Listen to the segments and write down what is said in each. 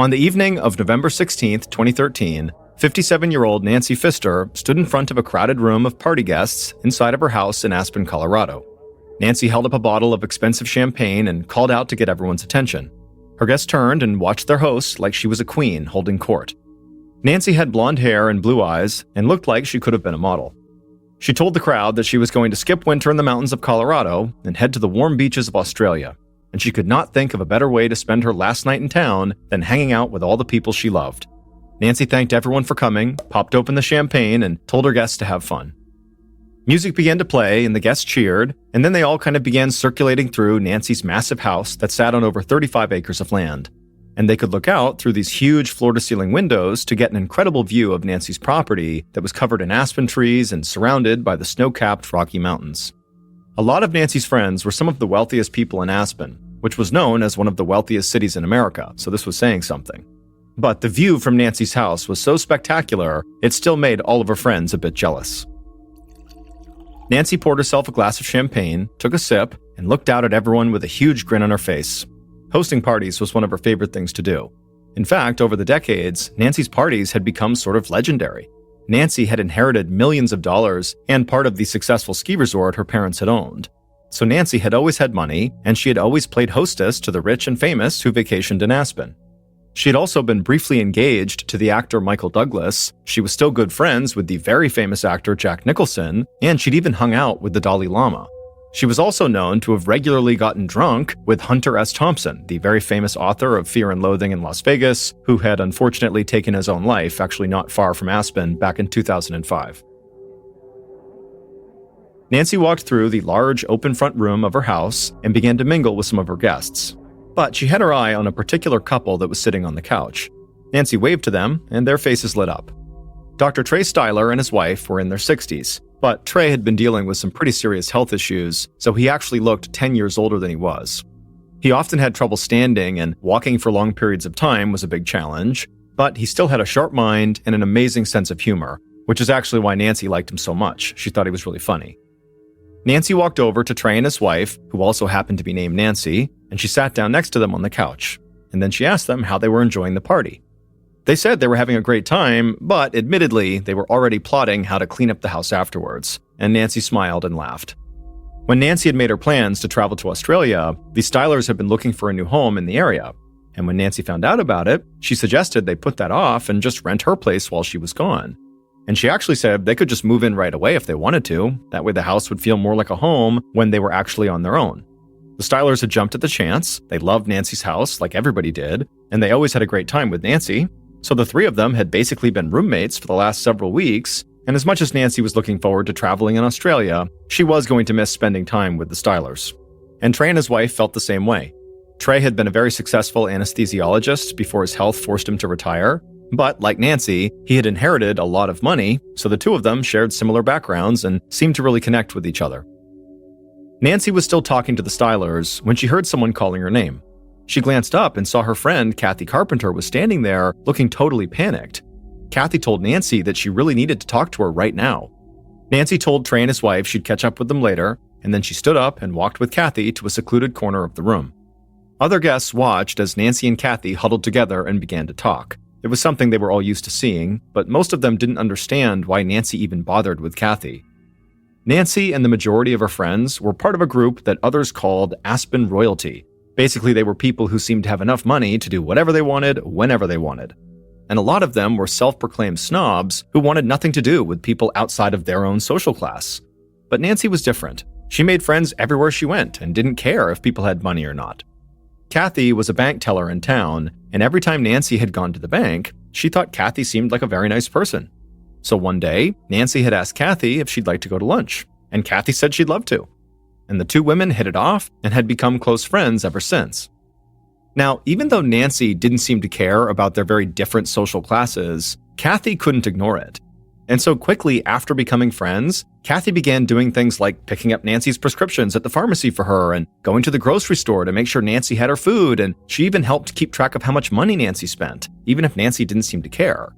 On the evening of November 16, 2013, 57-year-old Nancy Pfister stood in front of a crowded room of party guests inside of her house in Aspen, Colorado. Nancy held up a bottle of expensive champagne and called out to get everyone's attention. Her guests turned and watched their host like she was a queen holding court. Nancy had blonde hair and blue eyes and looked like she could have been a model. She told the crowd that she was going to skip winter in the mountains of Colorado and head to the warm beaches of Australia, and she could not think of a better way to spend her last night in town than hanging out with all the people she loved. Nancy thanked everyone for coming, popped open the champagne, and told her guests to have fun. Music began to play, and the guests cheered, and then they all kind of began circulating through Nancy's massive house that sat on over 35 acres of land. And they could look out through these huge floor-to-ceiling windows to get an incredible view of Nancy's property that was covered in aspen trees and surrounded by the snow-capped Rocky Mountains. A lot of Nancy's friends were some of the wealthiest people in Aspen, which was known as one of the wealthiest cities in America, so this was saying something. But the view from Nancy's house was so spectacular, it still made all of her friends a bit jealous. Nancy poured herself a glass of champagne, took a sip, and looked out at everyone with a huge grin on her face. Hosting parties was one of her favorite things to do. In fact, over the decades, Nancy's parties had become sort of legendary. Nancy had inherited millions of dollars and part of the successful ski resort her parents had owned. So Nancy had always had money, and she had always played hostess to the rich and famous who vacationed in Aspen. She had also been briefly engaged to the actor Michael Douglas, she was still good friends with the very famous actor Jack Nicholson, and she'd even hung out with the Dalai Lama. She was also known to have regularly gotten drunk with Hunter S. Thompson, the very famous author of Fear and Loathing in Las Vegas, who had unfortunately taken his own life, actually not far from Aspen, back in 2005. Nancy walked through the large open front room of her house and began to mingle with some of her guests. But she had her eye on a particular couple that was sitting on the couch. Nancy waved to them, and their faces lit up. Dr. Trey Styler and his wife were in their 60s, but Trey had been dealing with some pretty serious health issues, so he actually looked 10 years older than he was. He often had trouble standing, and walking for long periods of time was a big challenge, but he still had a sharp mind and an amazing sense of humor, which is actually why Nancy liked him so much. She thought he was really funny. Nancy walked over to Trey and his wife, who also happened to be named Nancy, and she sat down next to them on the couch, and then she asked them how they were enjoying the party. They said they were having a great time, but admittedly, they were already plotting how to clean up the house afterwards, and Nancy smiled and laughed. When Nancy had made her plans to travel to Australia, the Stylers had been looking for a new home in the area, and when Nancy found out about it, she suggested they put that off and just rent her place while she was gone. And she actually said they could just move in right away if they wanted to, that way the house would feel more like a home when they were actually on their own. The Stylers had jumped at the chance, they loved Nancy's house like everybody did, and they always had a great time with Nancy, so the three of them had basically been roommates for the last several weeks, and as much as Nancy was looking forward to traveling in Australia, she was going to miss spending time with the Stylers. And Trey and his wife felt the same way. Trey had been a very successful anesthesiologist before his health forced him to retire, but like Nancy, he had inherited a lot of money, so the two of them shared similar backgrounds and seemed to really connect with each other. Nancy was still talking to the Stylers when she heard someone calling her name. She glanced up and saw her friend Kathy Carpenter was standing there looking totally panicked. Kathy told Nancy that she really needed to talk to her right now. Nancy told Trey and his wife she'd catch up with them later, and then she stood up and walked with Kathy to a secluded corner of the room. Other guests watched as Nancy and Kathy huddled together and began to talk. It was something they were all used to seeing, but most of them didn't understand why Nancy even bothered with Kathy. Nancy and the majority of her friends were part of a group that others called Aspen Royalty. Basically, they were people who seemed to have enough money to do whatever they wanted, whenever they wanted. And a lot of them were self-proclaimed snobs who wanted nothing to do with people outside of their own social class. But Nancy was different. She made friends everywhere she went and didn't care if people had money or not. Kathy was a bank teller in town, and every time Nancy had gone to the bank, she thought Kathy seemed like a very nice person. So one day, Nancy had asked Kathy if she'd like to go to lunch, and Kathy said she'd love to. And the two women hit it off and had become close friends ever since. Now, even though Nancy didn't seem to care about their very different social classes, Kathy couldn't ignore it. And so quickly after becoming friends, Kathy began doing things like picking up Nancy's prescriptions at the pharmacy for her and going to the grocery store to make sure Nancy had her food, and she even helped keep track of how much money Nancy spent, even if Nancy didn't seem to care.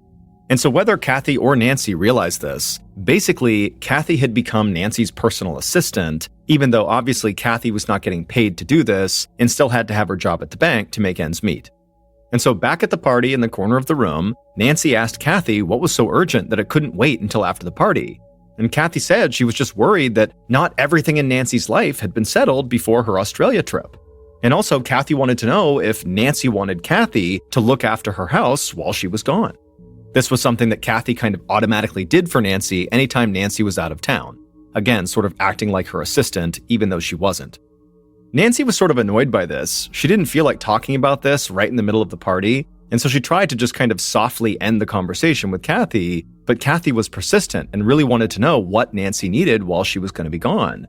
And so whether Kathy or Nancy realized this, basically, Kathy had become Nancy's personal assistant, even though obviously Kathy was not getting paid to do this and still had to have her job at the bank to make ends meet. And so back at the party in the corner of the room, Nancy asked Kathy what was so urgent that it couldn't wait until after the party. And Kathy said she was just worried that not everything in Nancy's life had been settled before her Australia trip. And also, Kathy wanted to know if Nancy wanted Kathy to look after her house while she was gone. This was something that Kathy kind of automatically did for Nancy anytime Nancy was out of town. Again, sort of acting like her assistant, even though she wasn't. Nancy was sort of annoyed by this. She didn't feel like talking about this right in the middle of the party, and so she tried to just kind of softly end the conversation with Kathy, but Kathy was persistent and really wanted to know what Nancy needed while she was going to be gone.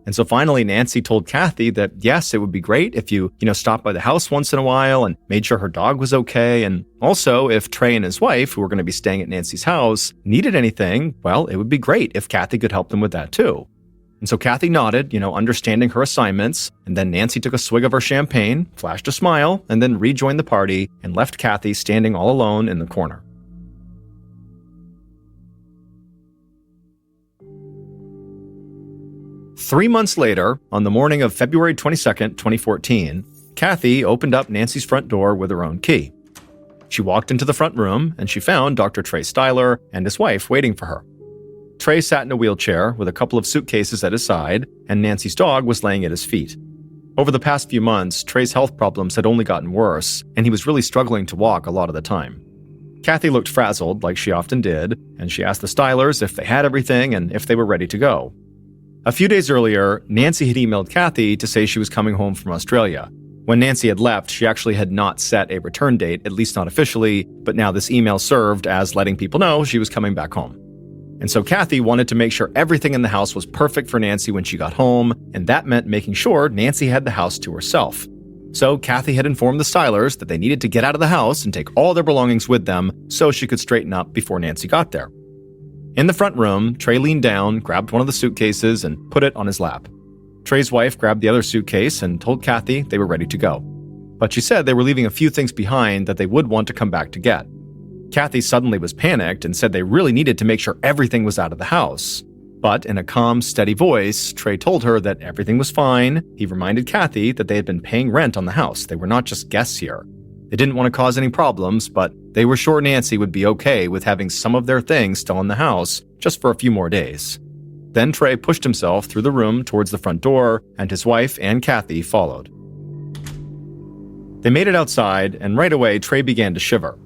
And so finally, Nancy told Kathy that yes, it would be great if you stopped by the house once in a while and made sure her dog was okay. And also, if Trey and his wife, who were going to be staying at Nancy's house, needed anything, well, it would be great if Kathy could help them with that too. And so Kathy nodded, understanding her assignments, and then Nancy took a swig of her champagne, flashed a smile, and then rejoined the party and left Kathy standing all alone in the corner. Three months later, on the morning of February 22nd, 2014, Kathy opened up Nancy's front door with her own key. She walked into the front room, and she found Dr. Trey Styler and his wife waiting for her. Trey sat in a wheelchair with a couple of suitcases at his side, and Nancy's dog was laying at his feet. Over the past few months, Trey's health problems had only gotten worse, and he was really struggling to walk a lot of the time. Kathy looked frazzled, like she often did, and she asked the Stylers if they had everything and if they were ready to go. A few days earlier, Nancy had emailed Kathy to say she was coming home from Australia. When Nancy had left, she actually had not set a return date, at least not officially, but now this email served as letting people know she was coming back home. And so Kathy wanted to make sure everything in the house was perfect for Nancy when she got home, and that meant making sure Nancy had the house to herself. So Kathy had informed the Stylers that they needed to get out of the house and take all their belongings with them so she could straighten up before Nancy got there. In the front room, Trey leaned down, grabbed one of the suitcases, and put it on his lap. Trey's wife grabbed the other suitcase and told Kathy they were ready to go. But she said they were leaving a few things behind that they would want to come back to get. Kathy suddenly was panicked and said they really needed to make sure everything was out of the house. But in a calm, steady voice, Trey told her that everything was fine. He reminded Kathy that they had been paying rent on the house. They were not just guests here. They didn't want to cause any problems, but they were sure Nancy would be okay with having some of their things still in the house just for a few more days. Then Trey pushed himself through the room towards the front door, and his wife and Kathy followed. They made it outside, and right away Trey began to shiver.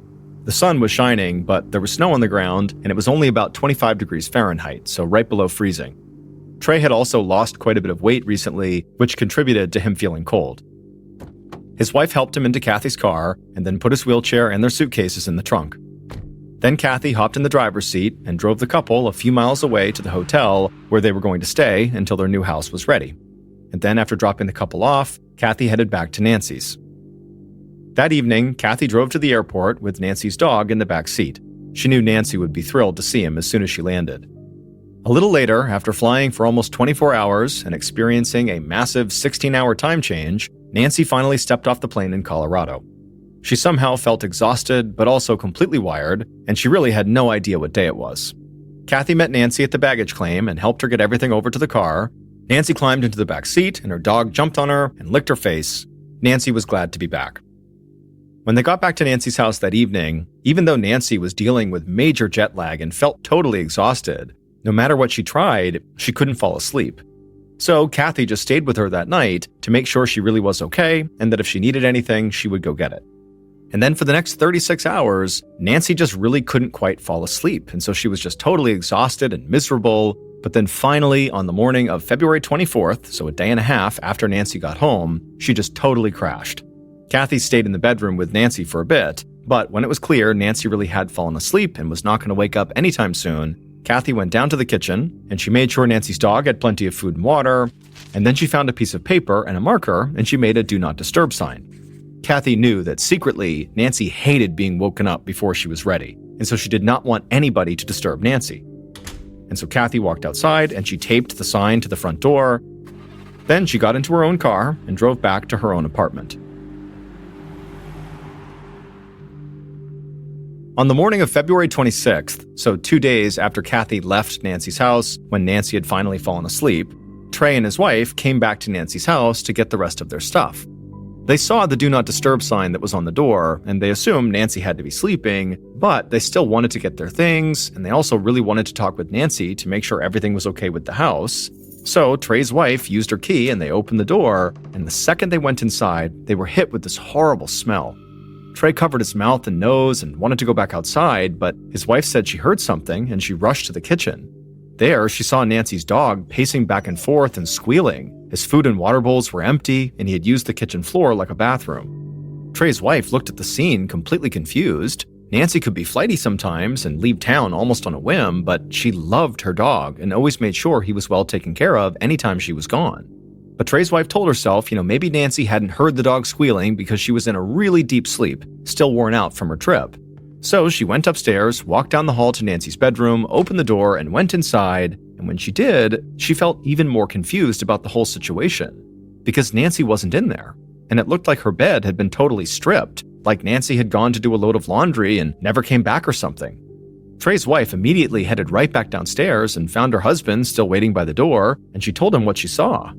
The sun was shining, but there was snow on the ground, and it was only about 25 degrees Fahrenheit, so right below freezing. Trey had also lost quite a bit of weight recently, which contributed to him feeling cold. His wife helped him into Kathy's car and then put his wheelchair and their suitcases in the trunk. Then Kathy hopped in the driver's seat and drove the couple a few miles away to the hotel where they were going to stay until their new house was ready. And then after dropping the couple off, Kathy headed back to Nancy's. That evening, Kathy drove to the airport with Nancy's dog in the back seat. She knew Nancy would be thrilled to see him as soon as she landed. A little later, after flying for almost 24 hours and experiencing a massive 16-hour time change, Nancy finally stepped off the plane in Colorado. She somehow felt exhausted, but also completely wired, and she really had no idea what day it was. Kathy met Nancy at the baggage claim and helped her get everything over to the car. Nancy climbed into the back seat, and her dog jumped on her and licked her face. Nancy was glad to be back. When they got back to Nancy's house that evening, even though Nancy was dealing with major jet lag and felt totally exhausted, no matter what she tried, she couldn't fall asleep. So Kathy just stayed with her that night to make sure she really was okay and that if she needed anything, she would go get it. And then for the next 36 hours, Nancy just really couldn't quite fall asleep, and so she was just totally exhausted and miserable. But then finally, on the morning of February 24th, so a day and a half after Nancy got home, she just totally crashed. Kathy stayed in the bedroom with Nancy for a bit, but when it was clear Nancy really had fallen asleep and was not going to wake up anytime soon, Kathy went down to the kitchen, and she made sure Nancy's dog had plenty of food and water, and then she found a piece of paper and a marker, and she made a do not disturb sign. Kathy knew that secretly, Nancy hated being woken up before she was ready, and so she did not want anybody to disturb Nancy. And so Kathy walked outside, and she taped the sign to the front door. Then she got into her own car and drove back to her own apartment. On the morning of February 26th, so 2 days after Kathy left Nancy's house when Nancy had finally fallen asleep, Trey and his wife came back to Nancy's house to get the rest of their stuff. They saw the Do Not Disturb sign that was on the door, and they assumed Nancy had to be sleeping, but they still wanted to get their things, and they also really wanted to talk with Nancy to make sure everything was okay with the house. So Trey's wife used her key and they opened the door, and the second they went inside, they were hit with this horrible smell. Trey covered his mouth and nose and wanted to go back outside, but his wife said she heard something and she rushed to the kitchen. There, she saw Nancy's dog pacing back and forth and squealing. His food and water bowls were empty, and he had used the kitchen floor like a bathroom. Trey's wife looked at the scene completely confused. Nancy could be flighty sometimes and leave town almost on a whim, but she loved her dog and always made sure he was well taken care of anytime she was gone. But Trey's wife told herself, maybe Nancy hadn't heard the dog squealing because she was in a really deep sleep, still worn out from her trip. So she went upstairs, walked down the hall to Nancy's bedroom, opened the door, and went inside. And when she did, she felt even more confused about the whole situation. Because Nancy wasn't in there. And it looked like her bed had been totally stripped, like Nancy had gone to do a load of laundry and never came back or something. Trey's wife immediately headed right back downstairs and found her husband still waiting by the door, and she told him what she saw.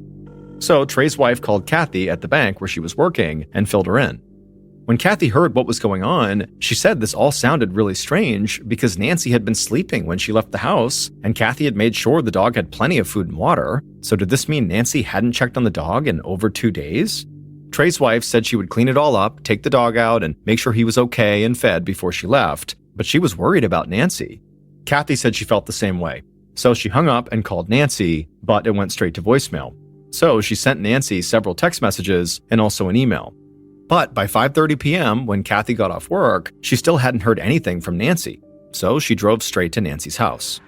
So Trey's wife called Kathy at the bank where she was working and filled her in. When Kathy heard what was going on, she said this all sounded really strange because Nancy had been sleeping when she left the house, and Kathy had made sure the dog had plenty of food and water. So did this mean Nancy hadn't checked on the dog in over 2 days? Trey's wife said she would clean it all up, take the dog out, and make sure he was okay and fed before she left, but she was worried about Nancy. Kathy said she felt the same way. So she hung up and called Nancy, but it went straight to voicemail. So she sent Nancy several text messages and also an email. But by 5:30 p.m., when Kathy got off work, she still hadn't heard anything from Nancy, so she drove straight to Nancy's house.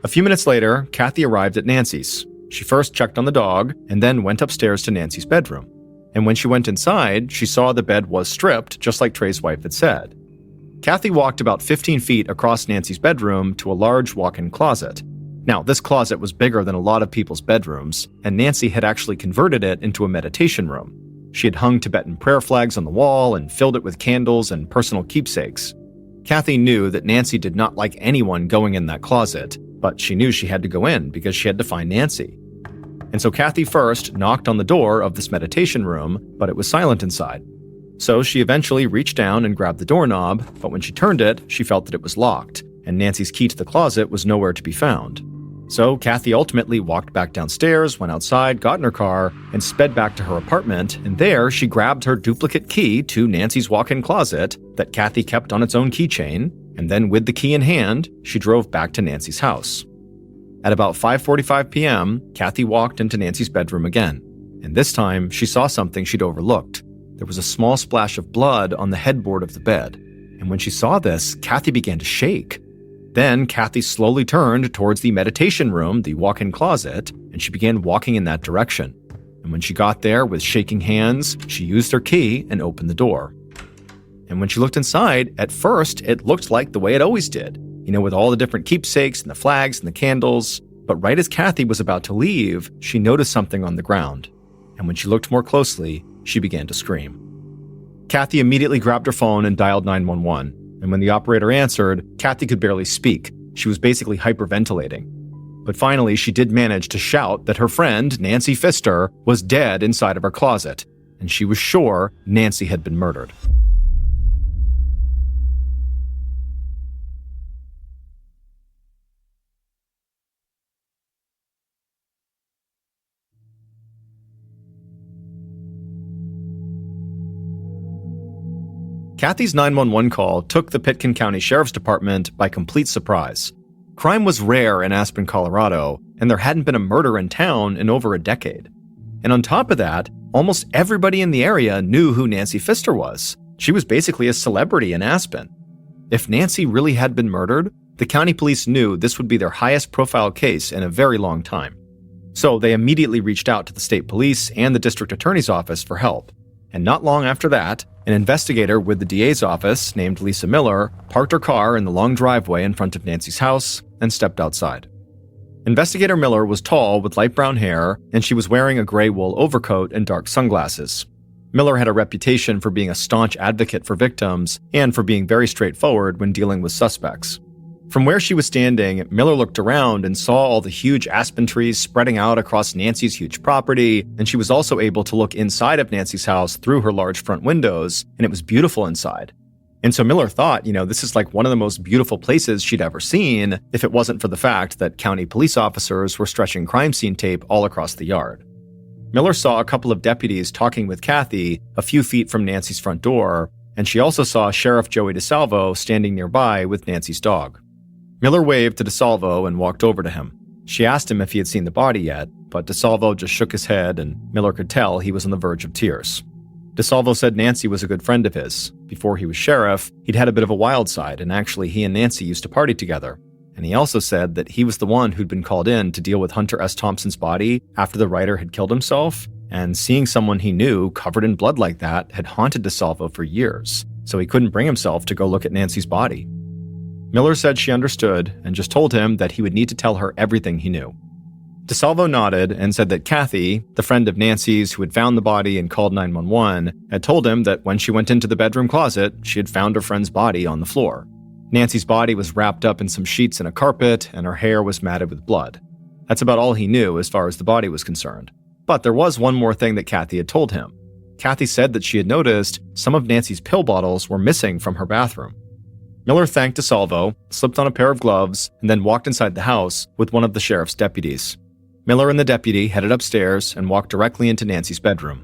A few minutes later, Kathy arrived at Nancy's. She first checked on the dog and then went upstairs to Nancy's bedroom. And when she went inside, she saw the bed was stripped, just like Trey's wife had said. Kathy walked about 15 feet across Nancy's bedroom to a large walk-in closet. Now, this closet was bigger than a lot of people's bedrooms, and Nancy had actually converted it into a meditation room. She had hung Tibetan prayer flags on the wall and filled it with candles and personal keepsakes. Kathy knew that Nancy did not like anyone going in that closet, but she knew she had to go in because she had to find Nancy. And so Kathy first knocked on the door of this meditation room, but it was silent inside. So she eventually reached down and grabbed the doorknob, but when she turned it, she felt that it was locked, and Nancy's key to the closet was nowhere to be found. So Kathy ultimately walked back downstairs, went outside, got in her car, and sped back to her apartment, and there she grabbed her duplicate key to Nancy's walk-in closet that Kathy kept on its own keychain, and then with the key in hand, she drove back to Nancy's house. At about 5:45 p.m., Kathy walked into Nancy's bedroom again, and this time she saw something she'd overlooked. There was a small splash of blood on the headboard of the bed, and when she saw this, Kathy began to shake. Then Kathy slowly turned towards the meditation room, the walk-in closet, and she began walking in that direction. And when she got there with shaking hands, she used her key and opened the door. And when she looked inside, at first, it looked like the way it always did, with all the different keepsakes and the flags and the candles. But right as Kathy was about to leave, she noticed something on the ground. And when she looked more closely, she began to scream. Kathy immediately grabbed her phone and dialed 911. And when the operator answered, Kathy could barely speak. She was basically hyperventilating. But finally, she did manage to shout that her friend, Nancy Pfister, was dead inside of her closet, and she was sure Nancy had been murdered. Kathy's 911 call took the Pitkin County Sheriff's Department by complete surprise. Crime was rare in Aspen, Colorado, and there hadn't been a murder in town in over a decade. And on top of that, almost everybody in the area knew who Nancy Pfister was. She was basically a celebrity in Aspen. If Nancy really had been murdered, the county police knew this would be their highest profile case in a very long time. So they immediately reached out to the state police and the district attorney's office for help. And not long after that, an investigator with the DA's office named Lisa Miller parked her car in the long driveway in front of Nancy's house and stepped outside. Investigator Miller was tall with light brown hair, and she was wearing a gray wool overcoat and dark sunglasses. Miller had a reputation for being a staunch advocate for victims and for being very straightforward when dealing with suspects. From where she was standing, Miller looked around and saw all the huge aspen trees spreading out across Nancy's huge property, and she was also able to look inside of Nancy's house through her large front windows, and it was beautiful inside. And so Miller thought, this is like one of the most beautiful places she'd ever seen if it wasn't for the fact that county police officers were stretching crime scene tape all across the yard. Miller saw a couple of deputies talking with Kathy a few feet from Nancy's front door, and she also saw Sheriff Joey DeSalvo standing nearby with Nancy's dog. Miller waved to DeSalvo and walked over to him. She asked him if he had seen the body yet, but DeSalvo just shook his head, and Miller could tell he was on the verge of tears. DeSalvo said Nancy was a good friend of his. Before he was sheriff, he'd had a bit of a wild side, and actually he and Nancy used to party together. And he also said that he was the one who'd been called in to deal with Hunter S. Thompson's body after the writer had killed himself, and seeing someone he knew covered in blood like that had haunted DeSalvo for years, so he couldn't bring himself to go look at Nancy's body. Miller said she understood and just told him that he would need to tell her everything he knew. DeSalvo nodded and said that Kathy, the friend of Nancy's who had found the body and called 911, had told him that when she went into the bedroom closet, she had found her friend's body on the floor. Nancy's body was wrapped up in some sheets and a carpet, and her hair was matted with blood. That's about all he knew as far as the body was concerned. But there was one more thing that Kathy had told him. Kathy said that she had noticed some of Nancy's pill bottles were missing from her bathroom. Miller thanked DeSalvo, slipped on a pair of gloves, and then walked inside the house with one of the sheriff's deputies. Miller and the deputy headed upstairs and walked directly into Nancy's bedroom.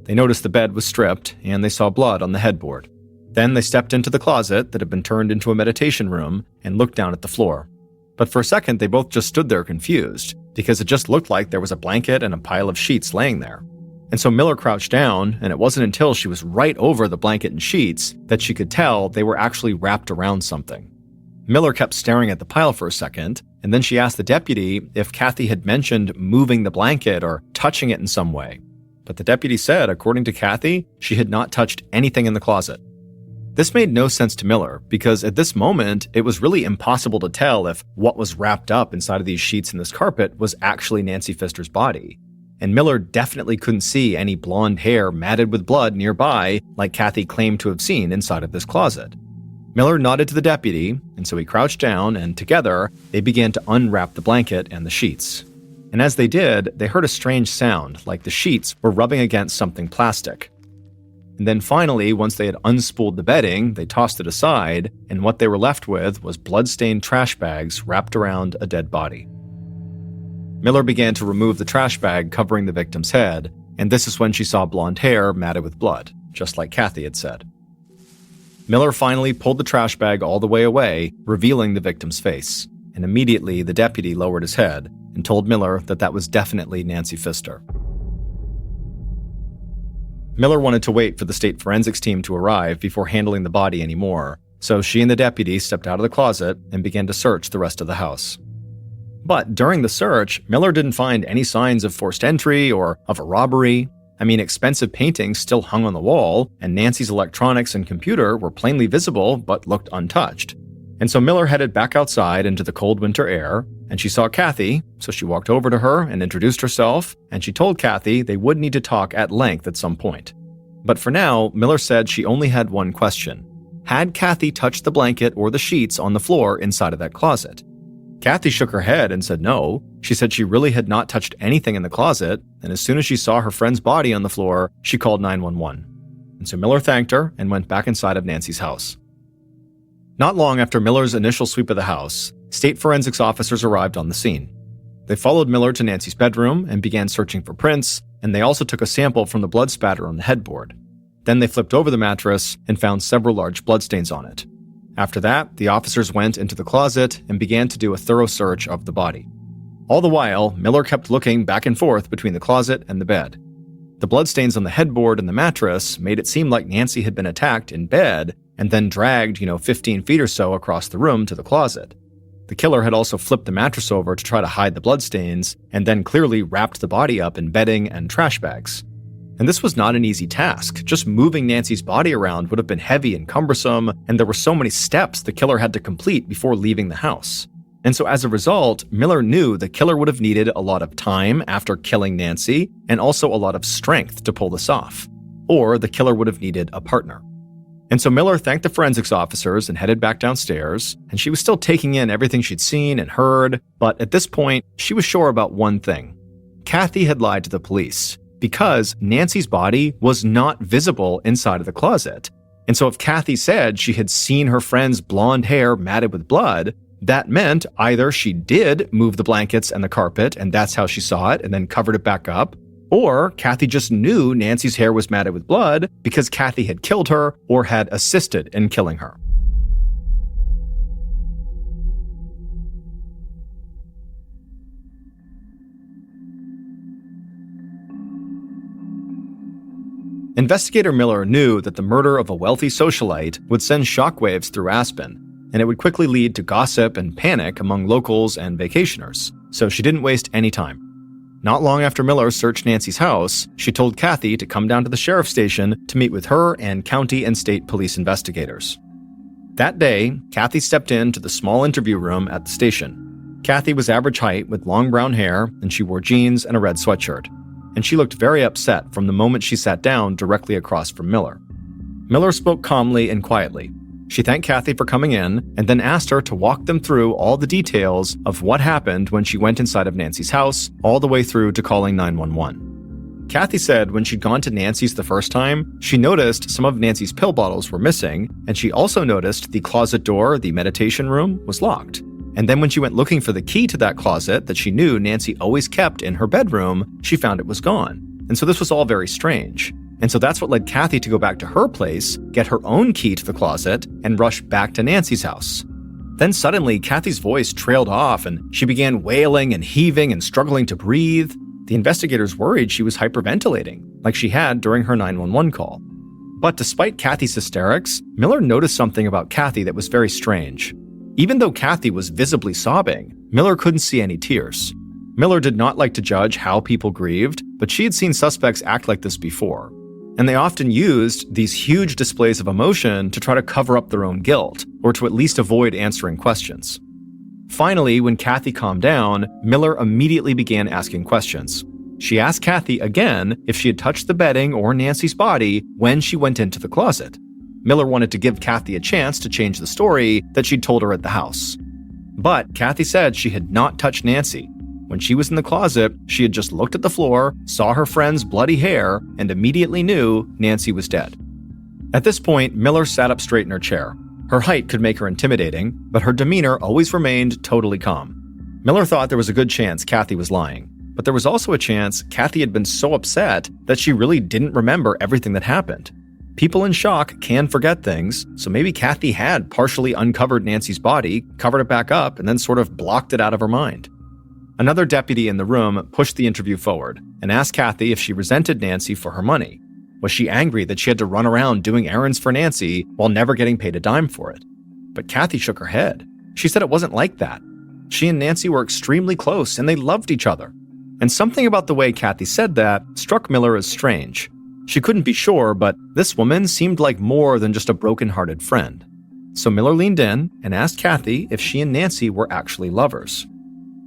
They noticed the bed was stripped, and they saw blood on the headboard. Then they stepped into the closet that had been turned into a meditation room and looked down at the floor. But for a second, they both just stood there confused, because it just looked like there was a blanket and a pile of sheets laying there. And so Miller crouched down, and it wasn't until she was right over the blanket and sheets that she could tell they were actually wrapped around something. Miller kept staring at the pile for a second, and then she asked the deputy if Kathy had mentioned moving the blanket or touching it in some way. But the deputy said, according to Kathy, she had not touched anything in the closet. This made no sense to Miller, because at this moment, it was really impossible to tell if what was wrapped up inside of these sheets and this carpet was actually Nancy Pfister's body. And Miller definitely couldn't see any blonde hair matted with blood nearby like Kathy claimed to have seen inside of this closet. Miller nodded to the deputy, and so he crouched down, and together, they began to unwrap the blanket and the sheets. And as they did, they heard a strange sound, like the sheets were rubbing against something plastic. And then finally, once they had unspooled the bedding, they tossed it aside, and what they were left with was blood-stained trash bags wrapped around a dead body. Miller began to remove the trash bag covering the victim's head, and this is when she saw blonde hair matted with blood, just like Kathy had said. Miller finally pulled the trash bag all the way away, revealing the victim's face, and immediately the deputy lowered his head and told Miller that that was definitely Nancy Pfister. Miller wanted to wait for the state forensics team to arrive before handling the body anymore, so she and the deputy stepped out of the closet and began to search the rest of the house. But during the search, Miller didn't find any signs of forced entry or of a robbery. I mean, expensive paintings still hung on the wall, and Nancy's electronics and computer were plainly visible but looked untouched. And so Miller headed back outside into the cold winter air, and she saw Kathy, so she walked over to her and introduced herself, and she told Kathy they would need to talk at length at some point. But for now, Miller said she only had one question. Had Kathy touched the blanket or the sheets on the floor inside of that closet? Kathy shook her head and said no. She said she really had not touched anything in the closet, and as soon as she saw her friend's body on the floor, she called 911. And so Miller thanked her and went back inside of Nancy's house. Not long after Miller's initial sweep of the house, state forensics officers arrived on the scene. They followed Miller to Nancy's bedroom and began searching for prints, and they also took a sample from the blood spatter on the headboard. Then they flipped over the mattress and found several large bloodstains on it. After that, the officers went into the closet and began to do a thorough search of the body. All the while, Miller kept looking back and forth between the closet and the bed. The bloodstains on the headboard and the mattress made it seem like Nancy had been attacked in bed and then dragged, 15 feet or so across the room to the closet. The killer had also flipped the mattress over to try to hide the bloodstains and then clearly wrapped the body up in bedding and trash bags. And this was not an easy task. Just moving Nancy's body around would have been heavy and cumbersome, and there were so many steps the killer had to complete before leaving the house. And so as a result, Miller knew the killer would have needed a lot of time after killing Nancy, and also a lot of strength to pull this off. Or the killer would have needed a partner. And so Miller thanked the forensics officers and headed back downstairs, and she was still taking in everything she'd seen and heard, but at this point, she was sure about one thing. Kathy had lied to the police, because Nancy's body was not visible inside of the closet. And so if Kathy said she had seen her friend's blonde hair matted with blood, that meant either she did move the blankets and the carpet, and that's how she saw it, and then covered it back up, or Kathy just knew Nancy's hair was matted with blood because Kathy had killed her or had assisted in killing her. Investigator Miller knew that the murder of a wealthy socialite would send shockwaves through Aspen, and it would quickly lead to gossip and panic among locals and vacationers, so she didn't waste any time. Not long after Miller searched Nancy's house, she told Kathy to come down to the sheriff's station to meet with her and county and state police investigators. That day, Kathy stepped into the small interview room at the station. Kathy was average height with long brown hair, and she wore jeans and a red sweatshirt. And she looked very upset from the moment she sat down directly across from Miller. Miller spoke calmly and quietly. She thanked Kathy for coming in and then asked her to walk them through all the details of what happened when she went inside of Nancy's house, all the way through to calling 911. Kathy said when she'd gone to Nancy's the first time, she noticed some of Nancy's pill bottles were missing, and she also noticed the closet door, the meditation room, was locked. And then when she went looking for the key to that closet that she knew Nancy always kept in her bedroom, she found it was gone. And so this was all very strange. And so that's what led Kathy to go back to her place, get her own key to the closet, and rush back to Nancy's house. Then suddenly, Kathy's voice trailed off, and she began wailing and heaving and struggling to breathe. The investigators worried she was hyperventilating, like she had during her 911 call. But despite Kathy's hysterics, Miller noticed something about Kathy that was very strange. Even though Kathy was visibly sobbing, Miller couldn't see any tears. Miller did not like to judge how people grieved, but she had seen suspects act like this before. And they often used these huge displays of emotion to try to cover up their own guilt, or to at least avoid answering questions. Finally, when Kathy calmed down, Miller immediately began asking questions. She asked Kathy again if she had touched the bedding or Nancy's body when she went into the closet. Miller wanted to give Kathy a chance to change the story that she'd told her at the house. But Kathy said she had not touched Nancy. When she was in the closet, she had just looked at the floor, saw her friend's bloody hair, and immediately knew Nancy was dead. At this point, Miller sat up straight in her chair. Her height could make her intimidating, but her demeanor always remained totally calm. Miller thought there was a good chance Kathy was lying, but there was also a chance Kathy had been so upset that she really didn't remember everything that happened. People in shock can forget things, so maybe Kathy had partially uncovered Nancy's body, covered it back up, and then sort of blocked it out of her mind. Another deputy in the room pushed the interview forward and asked Kathy if she resented Nancy for her money. Was she angry that she had to run around doing errands for Nancy while never getting paid a dime for it? But Kathy shook her head. She said it wasn't like that. She and Nancy were extremely close and they loved each other. And something about the way Kathy said that struck Miller as strange. She couldn't be sure, but this woman seemed like more than just a broken-hearted friend. So Miller leaned in and asked Kathy if she and Nancy were actually lovers.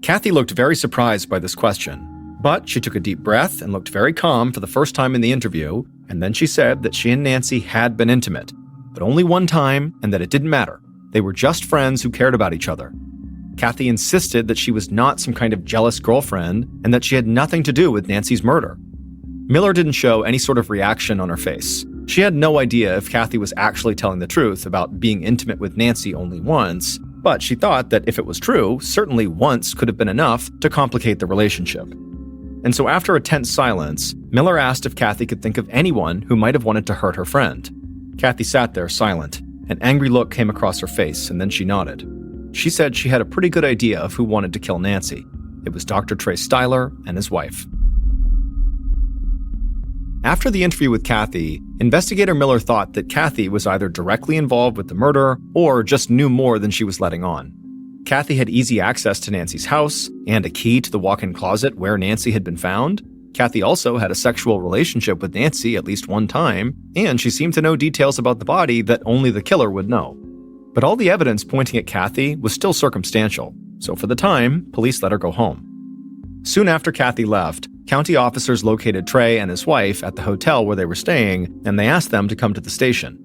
Kathy looked very surprised by this question, but she took a deep breath and looked very calm for the first time in the interview, and then she said that she and Nancy had been intimate, but only one time, and that it didn't matter. They were just friends who cared about each other. Kathy insisted that she was not some kind of jealous girlfriend and that she had nothing to do with Nancy's murder. Miller didn't show any sort of reaction on her face. She had no idea if Kathy was actually telling the truth about being intimate with Nancy only once, but she thought that if it was true, certainly once could have been enough to complicate the relationship. And so after a tense silence, Miller asked if Kathy could think of anyone who might have wanted to hurt her friend. Kathy sat there silent. An angry look came across her face, and then she nodded. She said she had a pretty good idea of who wanted to kill Nancy. It was Dr. Trey Styler and his wife. After the interview with Kathy, investigator Miller thought that Kathy was either directly involved with the murder or just knew more than she was letting on. Kathy had easy access to Nancy's house and a key to the walk-in closet where Nancy had been found. Kathy also had a sexual relationship with Nancy at least one time, and she seemed to know details about the body that only the killer would know. But all the evidence pointing at Kathy was still circumstantial, so for the time, police let her go home. Soon after Kathy left, county officers located Trey and his wife at the hotel where they were staying, and they asked them to come to the station.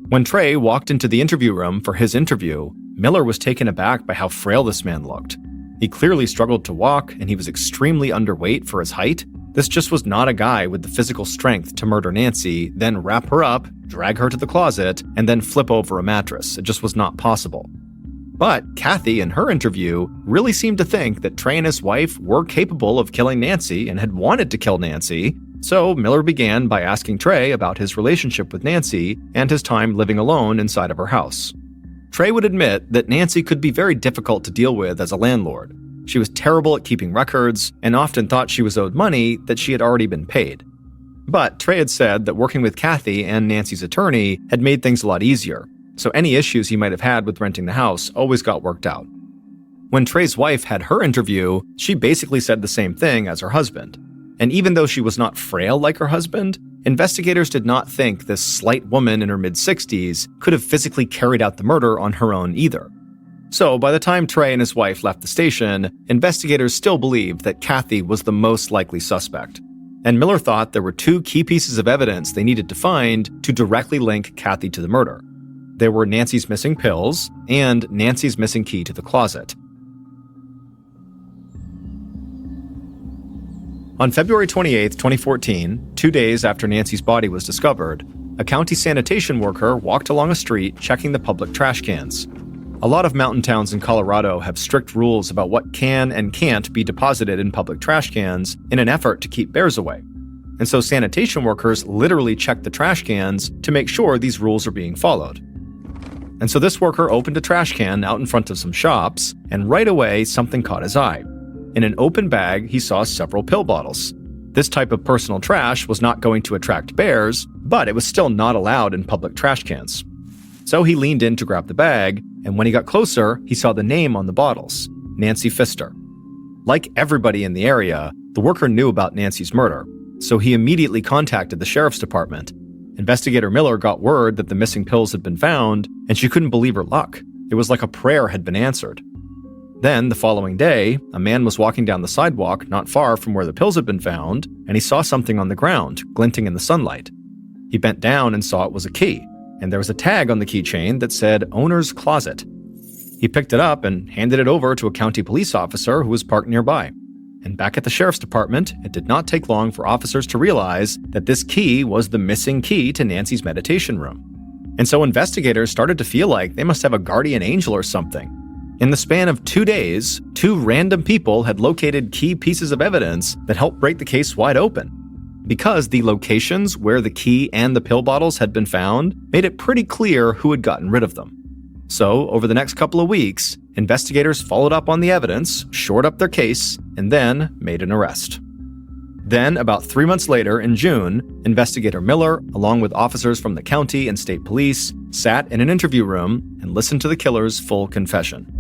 When Trey walked into the interview room for his interview, Miller was taken aback by how frail this man looked. He clearly struggled to walk, and he was extremely underweight for his height. This just was not a guy with the physical strength to murder Nancy, then wrap her up, drag her to the closet, and then flip over a mattress. It just was not possible. But Kathy, in her interview, really seemed to think that Trey and his wife were capable of killing Nancy and had wanted to kill Nancy. So Miller began by asking Trey about his relationship with Nancy and his time living alone inside of her house. Trey would admit that Nancy could be very difficult to deal with as a landlord. She was terrible at keeping records and often thought she was owed money that she had already been paid. But Trey had said that working with Kathy and Nancy's attorney had made things a lot easier, so any issues he might have had with renting the house always got worked out. When Trey's wife had her interview, she basically said the same thing as her husband. And even though she was not frail like her husband, investigators did not think this slight woman in her mid-60s could have physically carried out the murder on her own either. So by the time Trey and his wife left the station, investigators still believed that Kathy was the most likely suspect. And Miller thought there were two key pieces of evidence they needed to find to directly link Kathy to the murder. There were Nancy's missing pills and Nancy's missing key to the closet. On February 28, 2014, 2 days after Nancy's body was discovered, a county sanitation worker walked along a street checking the public trash cans. A lot of mountain towns in Colorado have strict rules about what can and can't be deposited in public trash cans in an effort to keep bears away. And so sanitation workers literally check the trash cans to make sure these rules are being followed. And so this worker opened a trash can out in front of some shops, and right away something caught his eye. In an open bag, he saw several pill bottles. This type of personal trash was not going to attract bears, but it was still not allowed in public trash cans. So he leaned in to grab the bag, and when he got closer, he saw the name on the bottles, Nancy Pfister. Like everybody in the area, the worker knew about Nancy's murder, so he immediately contacted the sheriff's department. Investigator Miller got word that the missing pills had been found, and she couldn't believe her luck. It was like a prayer had been answered. Then, the following day, a man was walking down the sidewalk not far from where the pills had been found, and he saw something on the ground, glinting in the sunlight. He bent down and saw it was a key, and there was a tag on the keychain that said Owner's Closet. He picked it up and handed it over to a county police officer who was parked nearby. And back at the sheriff's department, it did not take long for officers to realize that this key was the missing key to Nancy's meditation room. And so investigators started to feel like they must have a guardian angel or something. In the span of 2 days, 2 random people had located key pieces of evidence that helped break the case wide open. Because the locations where the key and the pill bottles had been found made it pretty clear who had gotten rid of them. So, over the next couple of weeks, investigators followed up on the evidence, shored up their case, and then made an arrest. Then, about 3 months later, in June, investigator Miller, along with officers from the county and state police, sat in an interview room and listened to the killer's full confession.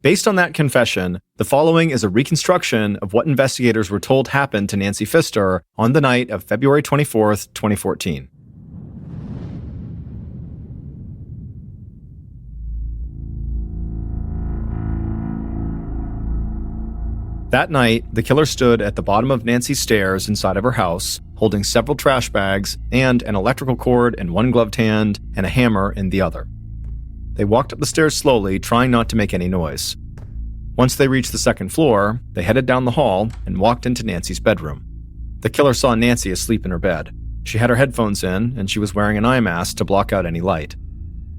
Based on that confession, the following is a reconstruction of what investigators were told happened to Nancy Pfister on the night of February 24th, 2014. That night, the killer stood at the bottom of Nancy's stairs inside of her house, holding several trash bags and an electrical cord in one gloved hand and a hammer in the other. They walked up the stairs slowly, trying not to make any noise. Once they reached the second floor, they headed down the hall and walked into Nancy's bedroom. The killer saw Nancy asleep in her bed. She had her headphones in, and she was wearing an eye mask to block out any light.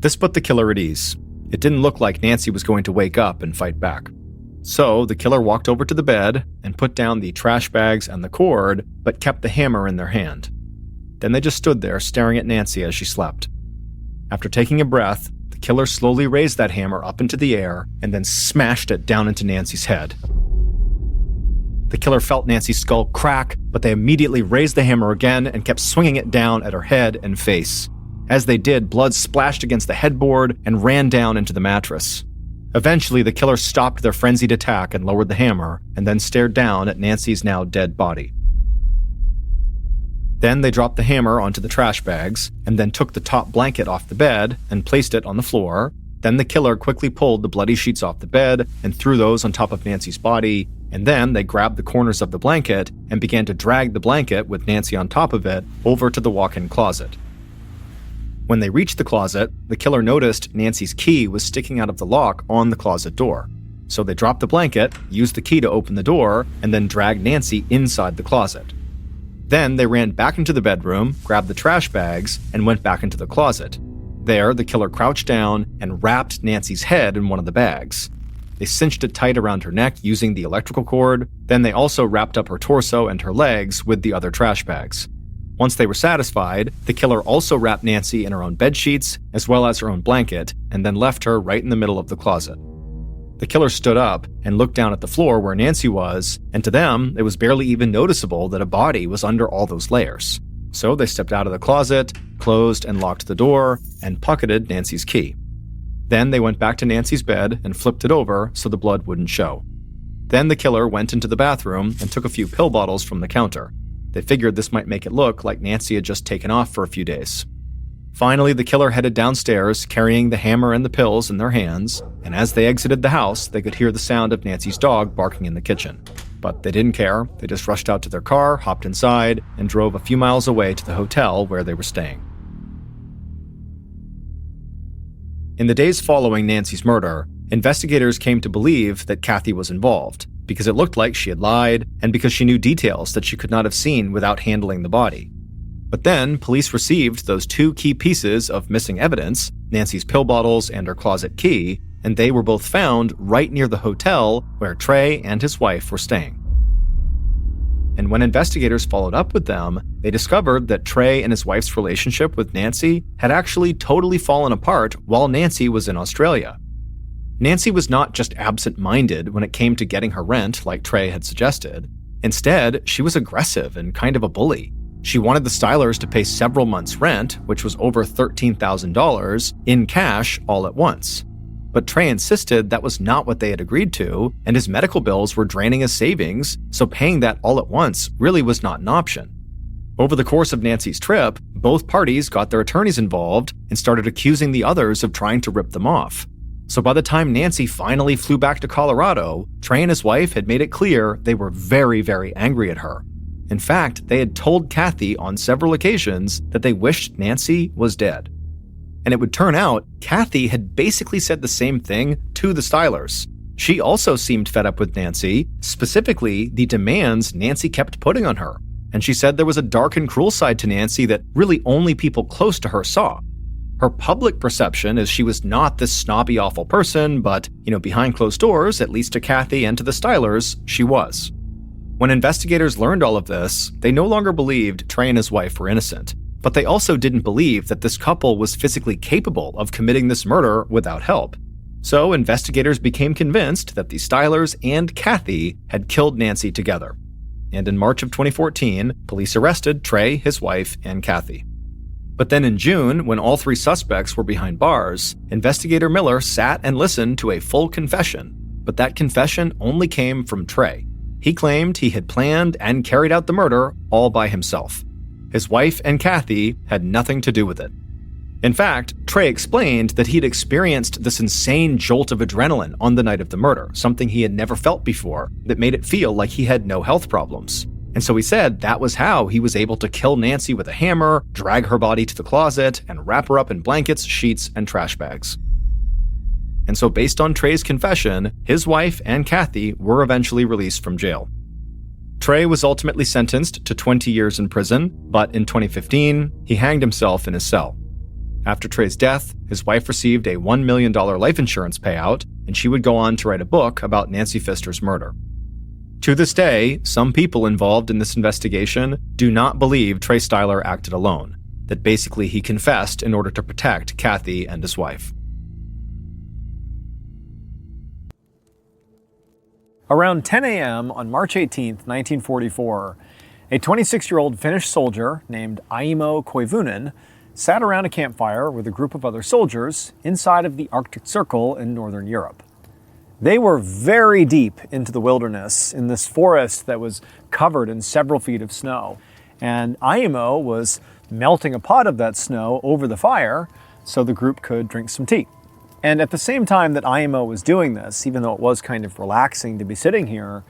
This put the killer at ease. It didn't look like Nancy was going to wake up and fight back. So the killer walked over to the bed and put down the trash bags and the cord, but kept the hammer in their hand. Then they just stood there staring at Nancy as she slept. After taking a breath, the killer slowly raised that hammer up into the air and then smashed it down into Nancy's head. The killer felt Nancy's skull crack, but they immediately raised the hammer again and kept swinging it down at her head and face. As they did, blood splashed against the headboard and ran down into the mattress. Eventually, the killer stopped their frenzied attack and lowered the hammer, and then stared down at Nancy's now dead body. Then they dropped the hammer onto the trash bags, and then took the top blanket off the bed and placed it on the floor, Then the killer quickly pulled the bloody sheets off the bed and threw those on top of Nancy's body, and then they grabbed the corners of the blanket and began to drag the blanket with Nancy on top of it over to the walk-in closet. When they reached the closet, the killer noticed Nancy's key was sticking out of the lock on the closet door. So they dropped the blanket, used the key to open the door, and then dragged Nancy inside the closet. Then they ran back into the bedroom, grabbed the trash bags, and went back into the closet. There, the killer crouched down and wrapped Nancy's head in one of the bags. They cinched it tight around her neck using the electrical cord. Then they also wrapped up her torso and her legs with the other trash bags. Once they were satisfied, the killer also wrapped Nancy in her own bed sheets, as well as her own blanket, and then left her right in the middle of the closet. The killer stood up and looked down at the floor where Nancy was, and to them, it was barely even noticeable that a body was under all those layers. So they stepped out of the closet, closed and locked the door, and pocketed Nancy's key. Then they went back to Nancy's bed and flipped it over so the blood wouldn't show. Then the killer went into the bathroom and took a few pill bottles from the counter. They figured this might make it look like Nancy had just taken off for a few days. Finally, the killer headed downstairs, carrying the hammer and the pills in their hands, and as they exited the house, they could hear the sound of Nancy's dog barking in the kitchen. But they didn't care. They just rushed out to their car, hopped inside, and drove a few miles away to the hotel where they were staying. In the days following Nancy's murder, investigators came to believe that Kathy was involved, because it looked like she had lied, and because she knew details that she could not have seen without handling the body. But then, police received those two key pieces of missing evidence, Nancy's pill bottles and her closet key, and they were both found right near the hotel where Trey and his wife were staying. And when investigators followed up with them, they discovered that Trey and his wife's relationship with Nancy had actually totally fallen apart while Nancy was in Australia. Nancy was not just absent-minded when it came to getting her rent like Trey had suggested. Instead, she was aggressive and kind of a bully. She wanted the Stylers to pay several months' rent, which was over $13,000, in cash all at once. But Trey insisted that was not what they had agreed to, and his medical bills were draining his savings, so paying that all at once really was not an option. Over the course of Nancy's trip, both parties got their attorneys involved and started accusing the others of trying to rip them off. So by the time Nancy finally flew back to Colorado, Trey and his wife had made it clear they were very, very angry at her. In fact, they had told Kathy on several occasions that they wished Nancy was dead. And it would turn out Kathy had basically said the same thing to the Stylers. She also seemed fed up with Nancy, specifically the demands Nancy kept putting on her. And she said there was a dark and cruel side to Nancy that really only people close to her saw. Her public perception is she was not this snobby, awful person, but, behind closed doors, at least to Kathy and to the Stylers, she was. When investigators learned all of this, they no longer believed Trey and his wife were innocent, but they also didn't believe that this couple was physically capable of committing this murder without help. So investigators became convinced that the Stylers and Kathy had killed Nancy together. And in March of 2014, police arrested Trey, his wife, and Kathy. But then in June, when all three suspects were behind bars, investigator Miller sat and listened to a full confession, but that confession only came from Trey. He claimed he had planned and carried out the murder all by himself. His wife and Kathy had nothing to do with it. In fact, Trey explained that he'd experienced this insane jolt of adrenaline on the night of the murder, something he had never felt before, that made it feel like he had no health problems. And so he said that was how he was able to kill Nancy with a hammer, drag her body to the closet, and wrap her up in blankets, sheets, and trash bags. And so based on Trey's confession, his wife and Kathy were eventually released from jail. Trey was ultimately sentenced to 20 years in prison, but in 2015, he hanged himself in his cell. After Trey's death, his wife received a $1 million life insurance payout, and she would go on to write a book about Nancy Pfister's murder. To this day, some people involved in this investigation do not believe Trey Styler acted alone, that basically he confessed in order to protect Kathy and his wife. Around 10 a.m. on March 18, 1944, a 26-year-old Finnish soldier named Aimo Koivunen sat around a campfire with a group of other soldiers inside of the Arctic Circle in northern Europe. They were very deep into the wilderness in this forest that was covered in several feet of snow. And Aimo was melting a pot of that snow over the fire so the group could drink some tea. And at the same time that IMO was doing this, even though it was kind of relaxing to be sitting here,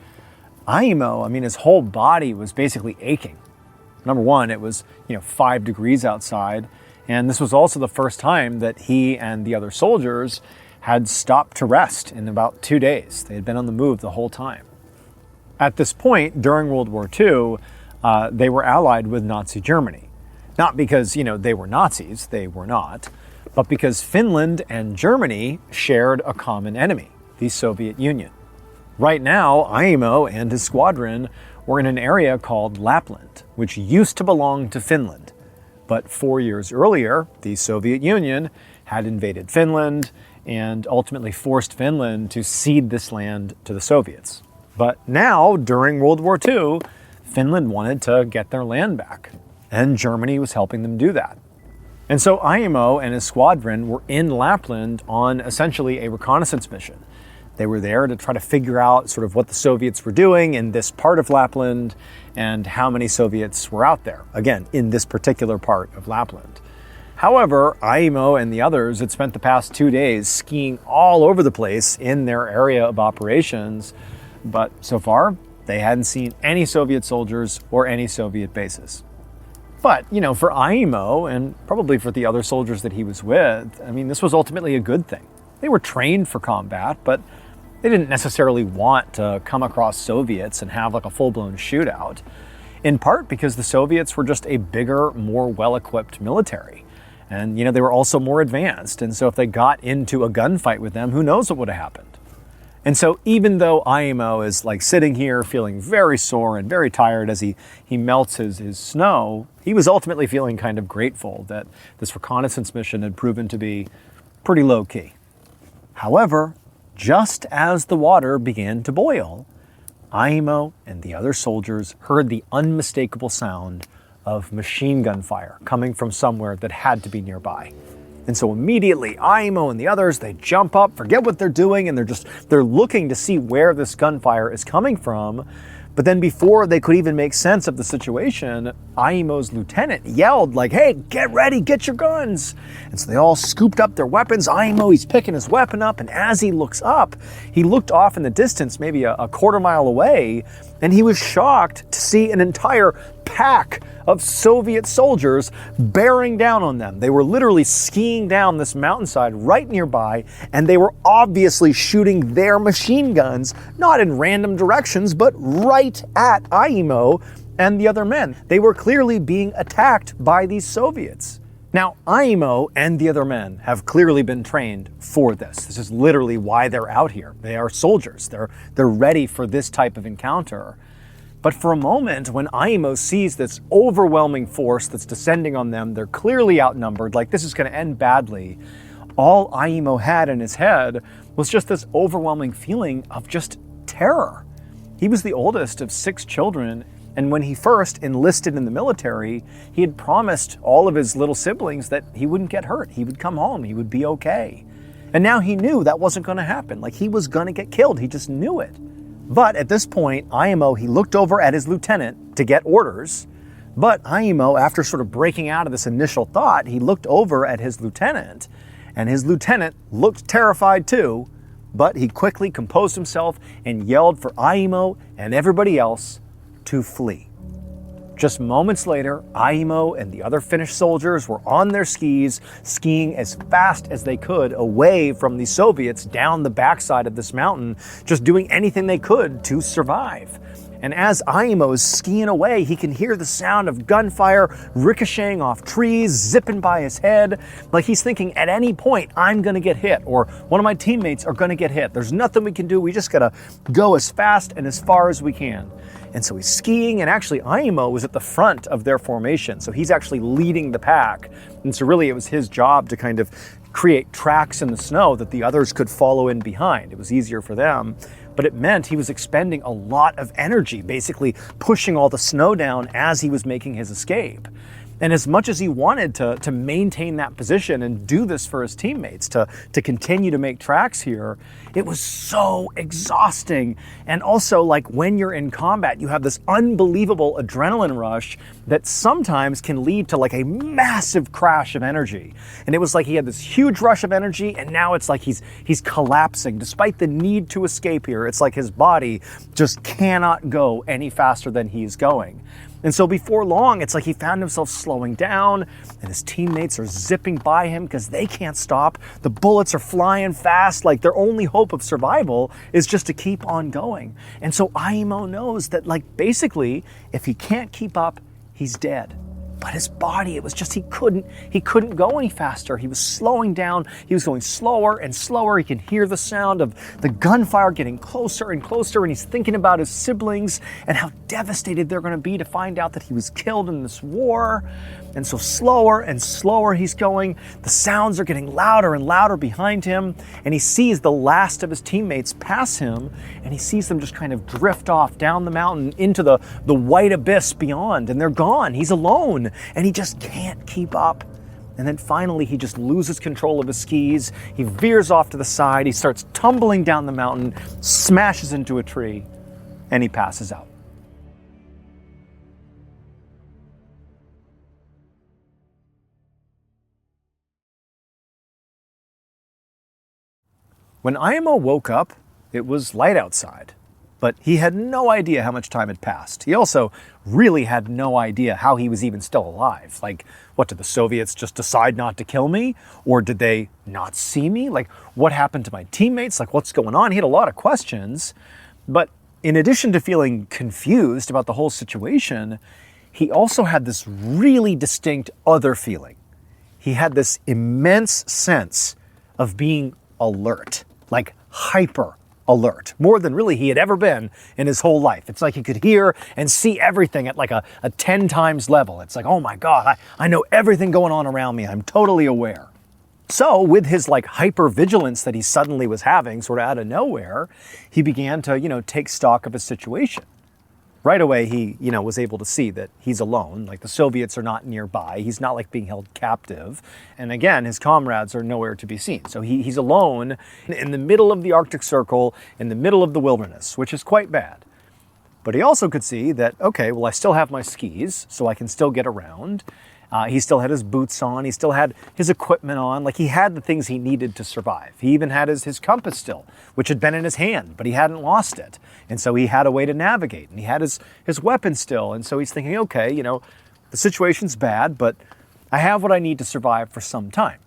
IMO, his whole body was basically aching. Number one, it was 5 degrees outside, and this was also the first time that he and the other soldiers had stopped to rest in about 2 days. They had been on the move the whole time. At this point, during World War II, they were allied with Nazi Germany. Not because, they were Nazis, they were not, but because Finland and Germany shared a common enemy, the Soviet Union. Right now, IMO and his squadron were in an area called Lapland, which used to belong to Finland. But 4 years earlier, the Soviet Union had invaded Finland and ultimately forced Finland to cede this land to the Soviets. But now, during World War II, Finland wanted to get their land back, and Germany was helping them do that. And so IMO and his squadron were in Lapland on essentially a reconnaissance mission. They were there to try to figure out sort of what the Soviets were doing in this part of Lapland and how many Soviets were out there, again, in this particular part of Lapland. However, IMO and the others had spent the past 2 days skiing all over the place in their area of operations, but so far, they hadn't seen any Soviet soldiers or any Soviet bases. But, for IMO and probably for the other soldiers that he was with, this was ultimately a good thing. They were trained for combat, but they didn't necessarily want to come across Soviets and have like a full-blown shootout, in part because the Soviets were just a bigger, more well-equipped military. And, they were also more advanced. And so if they got into a gunfight with them, who knows what would have happened? And so even though IMO is like sitting here feeling very sore and very tired as he melts his snow, he was ultimately feeling kind of grateful that this reconnaissance mission had proven to be pretty low-key. However, just as the water began to boil, IMO and the other soldiers heard the unmistakable sound of machine gun fire coming from somewhere that had to be nearby. And so immediately, IMO and the others, they jump up, forget what they're doing, and they're looking to see where this gunfire is coming from. But then before they could even make sense of the situation, IMO's lieutenant yelled like, "Hey, get ready, get your guns." And so they all scooped up their weapons. IMO, he's picking his weapon up, and as he looks up, he looked off in the distance, maybe a quarter mile away, and he was shocked to see an entire pack of Soviet soldiers bearing down on them. They were literally skiing down this mountainside right nearby, and they were obviously shooting their machine guns, not in random directions, but right at IMO and the other men. They were clearly being attacked by these Soviets. Now, IMO and the other men have clearly been trained for this. This is literally why they're out here. They are soldiers. They're ready for this type of encounter. But for a moment, when IMO sees this overwhelming force that's descending on them, they're clearly outnumbered, like this is going to end badly. All IMO had in his head was just this overwhelming feeling of just terror. He was the oldest of 6 children, and when he first enlisted in the military, he had promised all of his little siblings that he wouldn't get hurt. He would come home, he would be okay. And now he knew that wasn't going to happen. Like he was going to get killed. He just knew it. But at this point, IMO, he looked over at his lieutenant to get orders. But IMO, after sort of breaking out of this initial thought, he looked over at his lieutenant, and his lieutenant looked terrified too, but he quickly composed himself and yelled for IMO and everybody else to flee. Just moments later, IMO and the other Finnish soldiers were on their skis, skiing as fast as they could away from the Soviets down the backside of this mountain, just doing anything they could to survive. And as IMO is skiing away, he can hear the sound of gunfire ricocheting off trees, zipping by his head. Like he's thinking, at any point, I'm going to get hit, or one of my teammates are going to get hit. There's nothing we can do. We just got to go as fast and as far as we can. And so he's skiing, and actually IMO was at the front of their formation. So he's actually leading the pack. And so really it was his job to kind of create tracks in the snow that the others could follow in behind. It was easier for them. But it meant he was expending a lot of energy, basically pushing all the snow down as he was making his escape. And as much as he wanted to maintain that position and do this for his teammates, to continue to make tracks here, it was so exhausting. And also, like when you're in combat, you have this unbelievable adrenaline rush, that sometimes can lead to like a massive crash of energy. And it was like he had this huge rush of energy, and now it's like he's collapsing. Despite the need to escape here, it's like his body just cannot go any faster than he's going. And so before long, it's like he found himself slowing down, and his teammates are zipping by him because they can't stop. The bullets are flying fast, like their only hope of survival is just to keep on going. And so Aimo knows that, like, basically, if he can't keep up, he's dead. But his body, it was just he couldn't go any faster. He was slowing down. He was going slower and slower. He can hear the sound of the gunfire getting closer and closer, and he's thinking about his siblings and how devastated they're going to be to find out that he was killed in this war. And so slower and slower he's going. The sounds are getting louder and louder behind him, and he sees the last of his teammates pass him, and he sees them just kind of drift off down the mountain into the white abyss beyond, and they're gone. He's alone, and he just can't keep up. And then finally he just loses control of his skis. He veers off to the side. He starts tumbling down the mountain, smashes into a tree, and he passes out. When Aimo woke up, it was light outside, but he had no idea how much time had passed. He also really had no idea how he was even still alive. Like, what, did the Soviets just decide not to kill me? Or did they not see me? Like, what happened to my teammates? Like, what's going on? He had a lot of questions, but in addition to feeling confused about the whole situation, he also had this really distinct other feeling. He had this immense sense of being alert. Like hyper alert, more than really he had ever been in his whole life. It's like he could hear and see everything at like a 10 times level. It's like, oh my God, I know everything going on around me. I'm totally aware. So with his like hyper vigilance that he suddenly was having sort of out of nowhere, he began to, take stock of his situation. Right away, he, was able to see that he's alone. Like, the Soviets are not nearby. He's not like being held captive. And again, his comrades are nowhere to be seen. So he's alone in the middle of the Arctic Circle, in the middle of the wilderness, which is quite bad. But he also could see that, okay, well, I still have my skis, so I can still get around. He still had his boots on. He still had his equipment on. Like, he had the things he needed to survive. He even had his compass still, which had been in his hand, but he hadn't lost it. And so he had a way to navigate. And he had his weapon still. And so he's thinking, okay, the situation's bad, but I have what I need to survive for some time.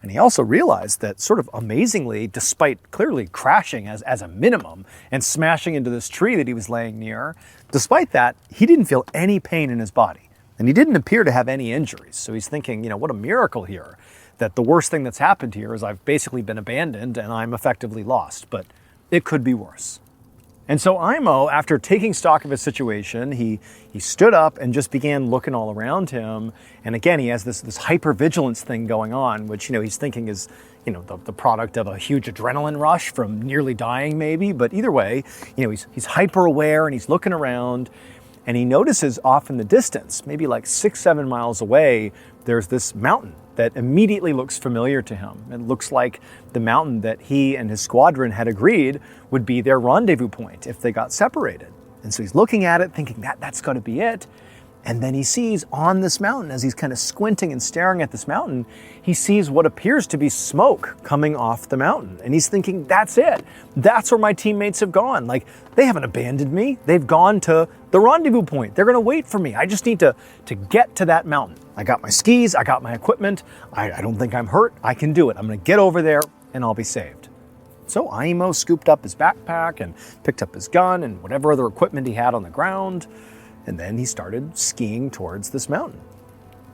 And he also realized that, sort of amazingly, despite clearly crashing as a minimum and smashing into this tree that he was laying near, despite that, he didn't feel any pain in his body. And he didn't appear to have any injuries. So he's thinking, what a miracle here, that the worst thing that's happened here is I've basically been abandoned and I'm effectively lost, but it could be worse. And so Aimo, after taking stock of his situation, he stood up and just began looking all around him. And again, he has this hypervigilance thing going on, which, he's thinking is, the product of a huge adrenaline rush from nearly dying maybe. But either way, he's hyper aware and he's looking around. And he notices off in the distance, maybe like 6-7 miles away, there's this mountain that immediately looks familiar to him. It looks like the mountain that he and his squadron had agreed would be their rendezvous point if they got separated. And so he's looking at it, thinking that's got to be it. And then he sees on this mountain, as he's kind of squinting and staring at this mountain, he sees what appears to be smoke coming off the mountain. And he's thinking, that's it. That's where my teammates have gone. Like, they haven't abandoned me. They've gone to the rendezvous point. They're going to wait for me. I just need to get to that mountain. I got my skis. I got my equipment. I don't think I'm hurt. I can do it. I'm going to get over there and I'll be saved. So Aimo scooped up his backpack and picked up his gun and whatever other equipment he had on the ground. And then he started skiing towards this mountain.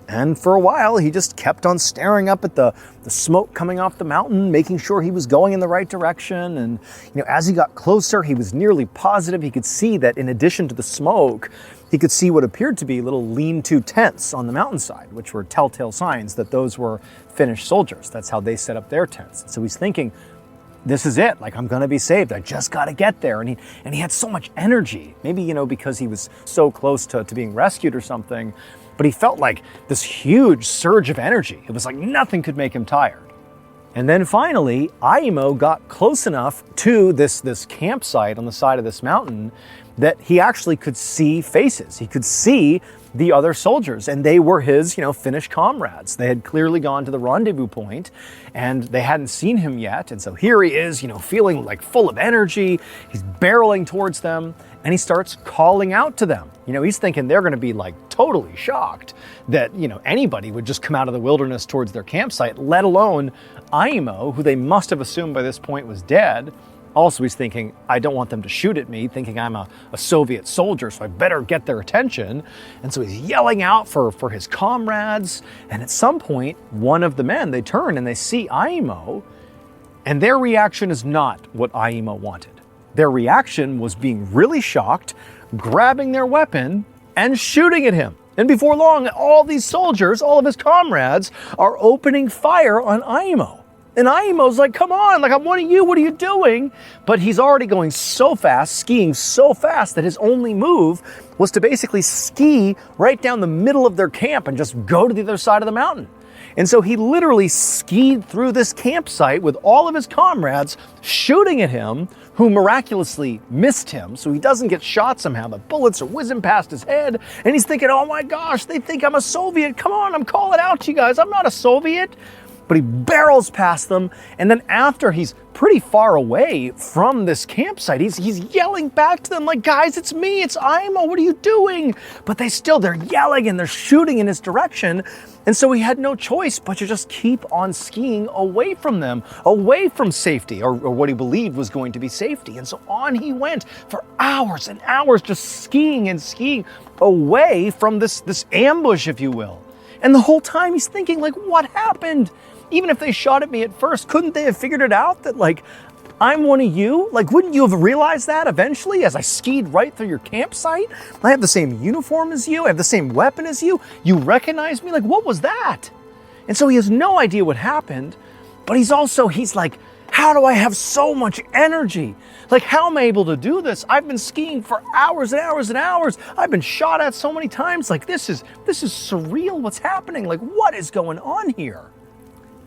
And for a while, he just kept on staring up at the smoke coming off the mountain, making sure he was going in the right direction. And as he got closer, he was nearly positive he could see that in addition to the smoke, he could see what appeared to be little lean-to tents on the mountainside, which were telltale signs that those were Finnish soldiers. That's how they set up their tents. So he's thinking, this is it. Like, I'm going to be saved. I just got to get there. And he had so much energy, maybe, because he was so close to being rescued or something, but he felt like this huge surge of energy. It was like nothing could make him tired. And then finally, Aimo got close enough to this campsite on the side of this mountain that he actually could see faces. He could see the other soldiers, and they were his, Finnish comrades. They had clearly gone to the rendezvous point, and they hadn't seen him yet. And so here he is, feeling like full of energy. He's barreling towards them, and he starts calling out to them. He's thinking they're going to be like totally shocked that, anybody would just come out of the wilderness towards their campsite, let alone Aimo, who they must have assumed by this point was dead. Also, he's thinking, I don't want them to shoot at me, thinking I'm a Soviet soldier, so I better get their attention. And so he's yelling out for his comrades. And at some point, one of the men, they turn and they see Aimo, and their reaction is not what Aimo wanted. Their reaction was being really shocked, grabbing their weapon and shooting at him. And before long, all these soldiers, all of his comrades, are opening fire on Aimo. And Aimo's like, come on, like I'm one of you, what are you doing? But he's already going so fast, skiing so fast that his only move was to basically ski right down the middle of their camp and just go to the other side of the mountain. And so he literally skied through this campsite with all of his comrades shooting at him, who miraculously missed him, so he doesn't get shot somehow. The bullets are whizzing past his head, and he's thinking, oh my gosh, they think I'm a Soviet. Come on, I'm calling out to you guys. I'm not a Soviet. But he barrels past them, and then after he's pretty far away from this campsite, he's yelling back to them like, guys, it's me, it's Aimo, what are you doing? But they're yelling and they're shooting in his direction, and so he had no choice but to just keep on skiing away from them, away from safety, or what he believed was going to be safety. And so on he went for hours and hours, just skiing and skiing away from this ambush, if you will. And the whole time he's thinking, like, what happened? Even if they shot at me at first, couldn't they have figured it out that, like, I'm one of you? Like, wouldn't you have realized that eventually as I skied right through your campsite? I have the same uniform as you. I have the same weapon as you. You recognize me? Like, what was that? And so he has no idea what happened, but he's like, how do I have so much energy? Like, how am I able to do this? I've been skiing for hours and hours and hours. I've been shot at so many times. Like, this is surreal. What's happening? Like, what is going on here?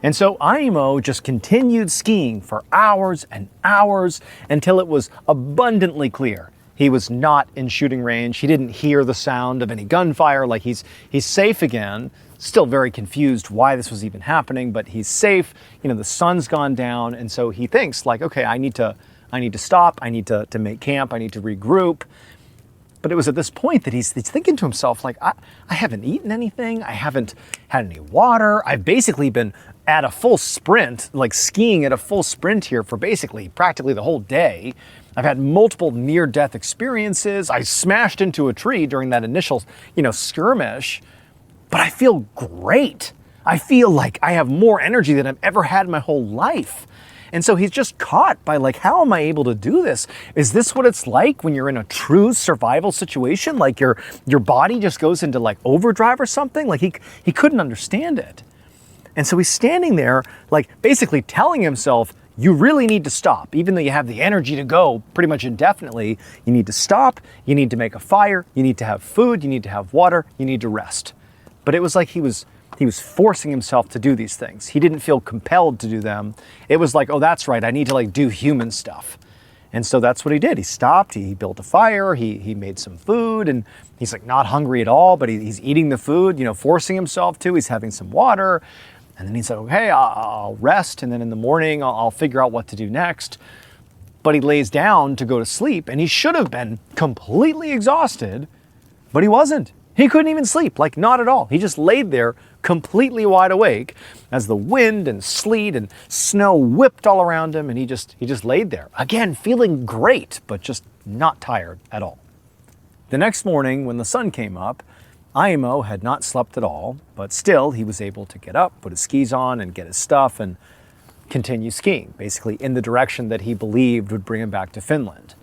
And so Aimo just continued skiing for hours and hours until it was abundantly clear he was not in shooting range. He didn't hear the sound of any gunfire. Like, he's safe again. Still very confused why this was even happening, but he's safe. The sun's gone down, and so he thinks, like, okay, I need to stop. I need to make camp. I need to regroup. But it was at this point that he's thinking to himself, like, I haven't eaten anything. I haven't had any water. I've basically been at a full sprint, like skiing at a full sprint here for practically the whole day. I've had multiple near-death experiences. I smashed into a tree during that initial, skirmish. But I feel great. I feel like I have more energy than I've ever had in my whole life. And so he's just caught by, like, how am I able to do this? Is this what it's like when you're in a true survival situation? Like your body just goes into like overdrive or something? Like he couldn't understand it. And so he's standing there, like basically telling himself, you really need to stop. Even though you have the energy to go pretty much indefinitely, you need to stop, you need to make a fire, you need to have food, you need to have water, you need to rest. But it was like he was forcing himself to do these things. He didn't feel compelled to do them. It was like, oh, that's right, I need to like do human stuff. And so that's what he did. He stopped, he built a fire, he made some food, and he's like not hungry at all, but he's eating the food, forcing himself to. He's having some water. And then he said, okay, I'll rest, and then in the morning I'll figure out what to do next. But he lays down to go to sleep, and he should have been completely exhausted, but he wasn't. He couldn't even sleep, like not at all. He just laid there completely wide awake as the wind and sleet and snow whipped all around him, and he just laid there. Again, feeling great, but just not tired at all. The next morning, when the sun came up, Aimo had not slept at all, but still he was able to get up, put his skis on, and get his stuff and continue skiing, basically in the direction that he believed would bring him back to Finland.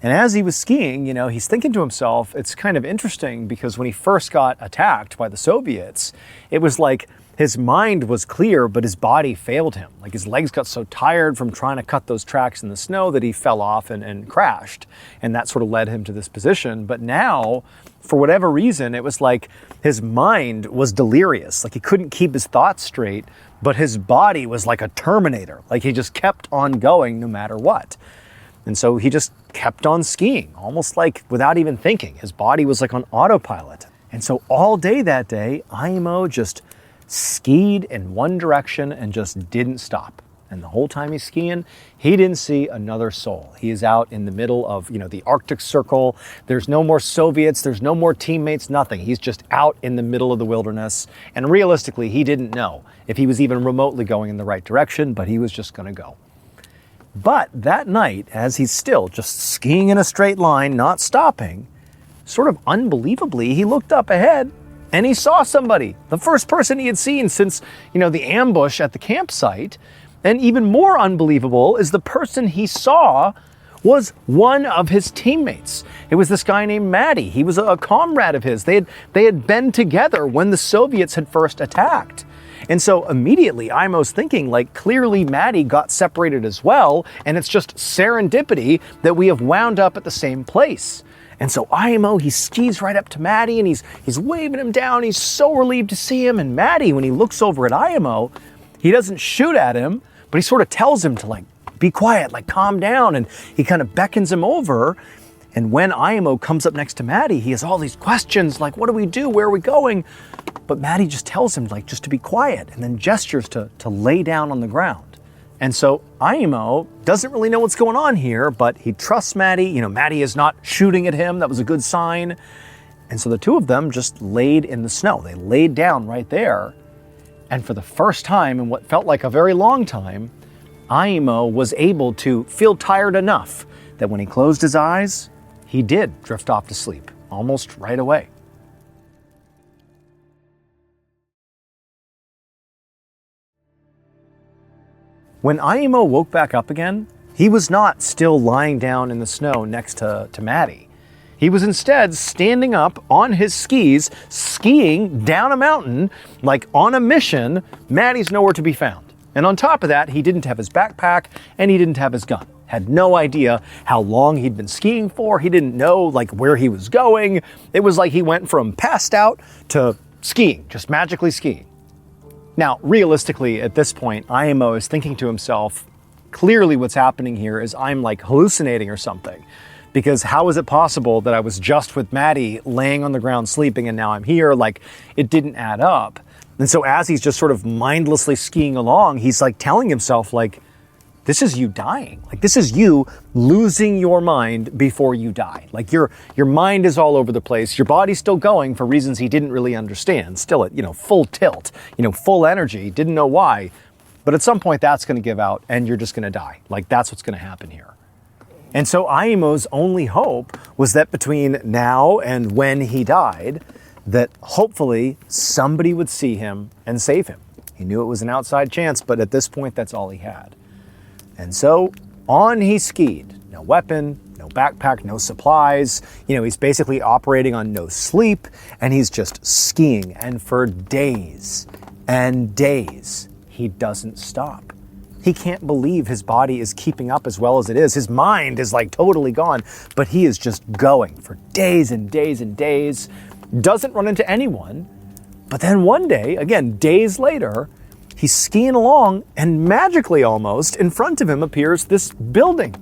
And as he was skiing, he's thinking to himself, it's kind of interesting because when he first got attacked by the Soviets, it was like his mind was clear, but his body failed him. Like his legs got so tired from trying to cut those tracks in the snow that he fell off and crashed. And that sort of led him to this position. But now, for whatever reason, it was like his mind was delirious. Like he couldn't keep his thoughts straight, but his body was like a Terminator. Like he just kept on going no matter what. And so he just kept on skiing, almost like without even thinking. His body was like on autopilot. And so all day that day, Aimo just skied in one direction and just didn't stop. And the whole time he's skiing, he didn't see another soul. He is out in the middle of, the Arctic Circle. There's no more Soviets, there's no more teammates, nothing. He's just out in the middle of the wilderness. And realistically, he didn't know if he was even remotely going in the right direction, but he was just gonna go. But that night, as he's still just skiing in a straight line, not stopping, sort of unbelievably, he looked up ahead and he saw somebody, the first person he had seen since, the ambush at the campsite. And even more unbelievable is the person he saw was one of his teammates. It was this guy named Matty. He was a comrade of his. They had been together when the Soviets had first attacked. And so immediately Aimo's thinking, clearly Matty got separated as well, and it's just serendipity that we have wound up at the same place. And so Aimo, he skis right up to Matty and he's waving him down. He's so relieved to see him. And Matty, when he looks over at Aimo, he doesn't shoot at him, but he sort of tells him to be quiet, calm down. And he kind of beckons him over. And when Aimo comes up next to Matty, he has all these questions what do we do? Where are we going? But Matty just tells him just to be quiet and then gestures to lay down on the ground. And so Aimo doesn't really know what's going on here, but he trusts Matty. Matty is not shooting at him. That was a good sign. And so the two of them just laid in the snow. They laid down right there. And for the first time in what felt like a very long time, Aimo was able to feel tired enough that when he closed his eyes, he did drift off to sleep almost right away. When Aimo woke back up again, he was not still lying down in the snow next to Matty. He was instead standing up on his skis, skiing down a mountain, on a mission. Matty's nowhere to be found. And on top of that, he didn't have his backpack and he didn't have his gun. Had no idea how long he'd been skiing for. He didn't know where he was going. It was like he went from passed out to skiing, just magically skiing. Now, realistically, at this point, Aimo is thinking to himself, clearly what's happening here is I'm hallucinating or something. Because how is it possible that I was just with Matty laying on the ground sleeping and now I'm here? It didn't add up. And so as he's just sort of mindlessly skiing along, he's telling himself this is you dying. This is you losing your mind before you die. Your mind is all over the place. Your body's still going for reasons he didn't really understand. Still at, full tilt, full energy, didn't know why. But at some point that's going to give out and you're just going to die. That's what's going to happen here. And so Aimo's only hope was that between now and when he died, that hopefully somebody would see him and save him. He knew it was an outside chance, but at this point, that's all he had. And so on he skied. No weapon, no backpack, no supplies. He's basically operating on no sleep, and he's just skiing. And for days and days, he doesn't stop. He can't believe his body is keeping up as well as it is. His mind is totally gone, but he is just going for days and days and days. Doesn't run into anyone. But then one day, again, days later, he's skiing along and magically almost in front of him appears this building.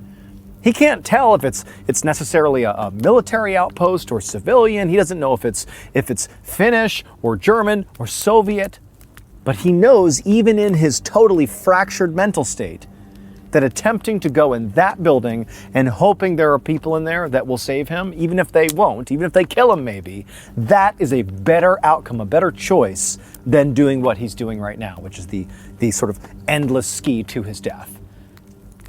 He can't tell if it's necessarily a military outpost or civilian. He doesn't know if it's Finnish or German or Soviet. But he knows, even in his totally fractured mental state, that attempting to go in that building and hoping there are people in there that will save him, even if they won't, even if they kill him maybe, that is a better outcome, a better choice than doing what he's doing right now, which is the sort of endless ski to his death.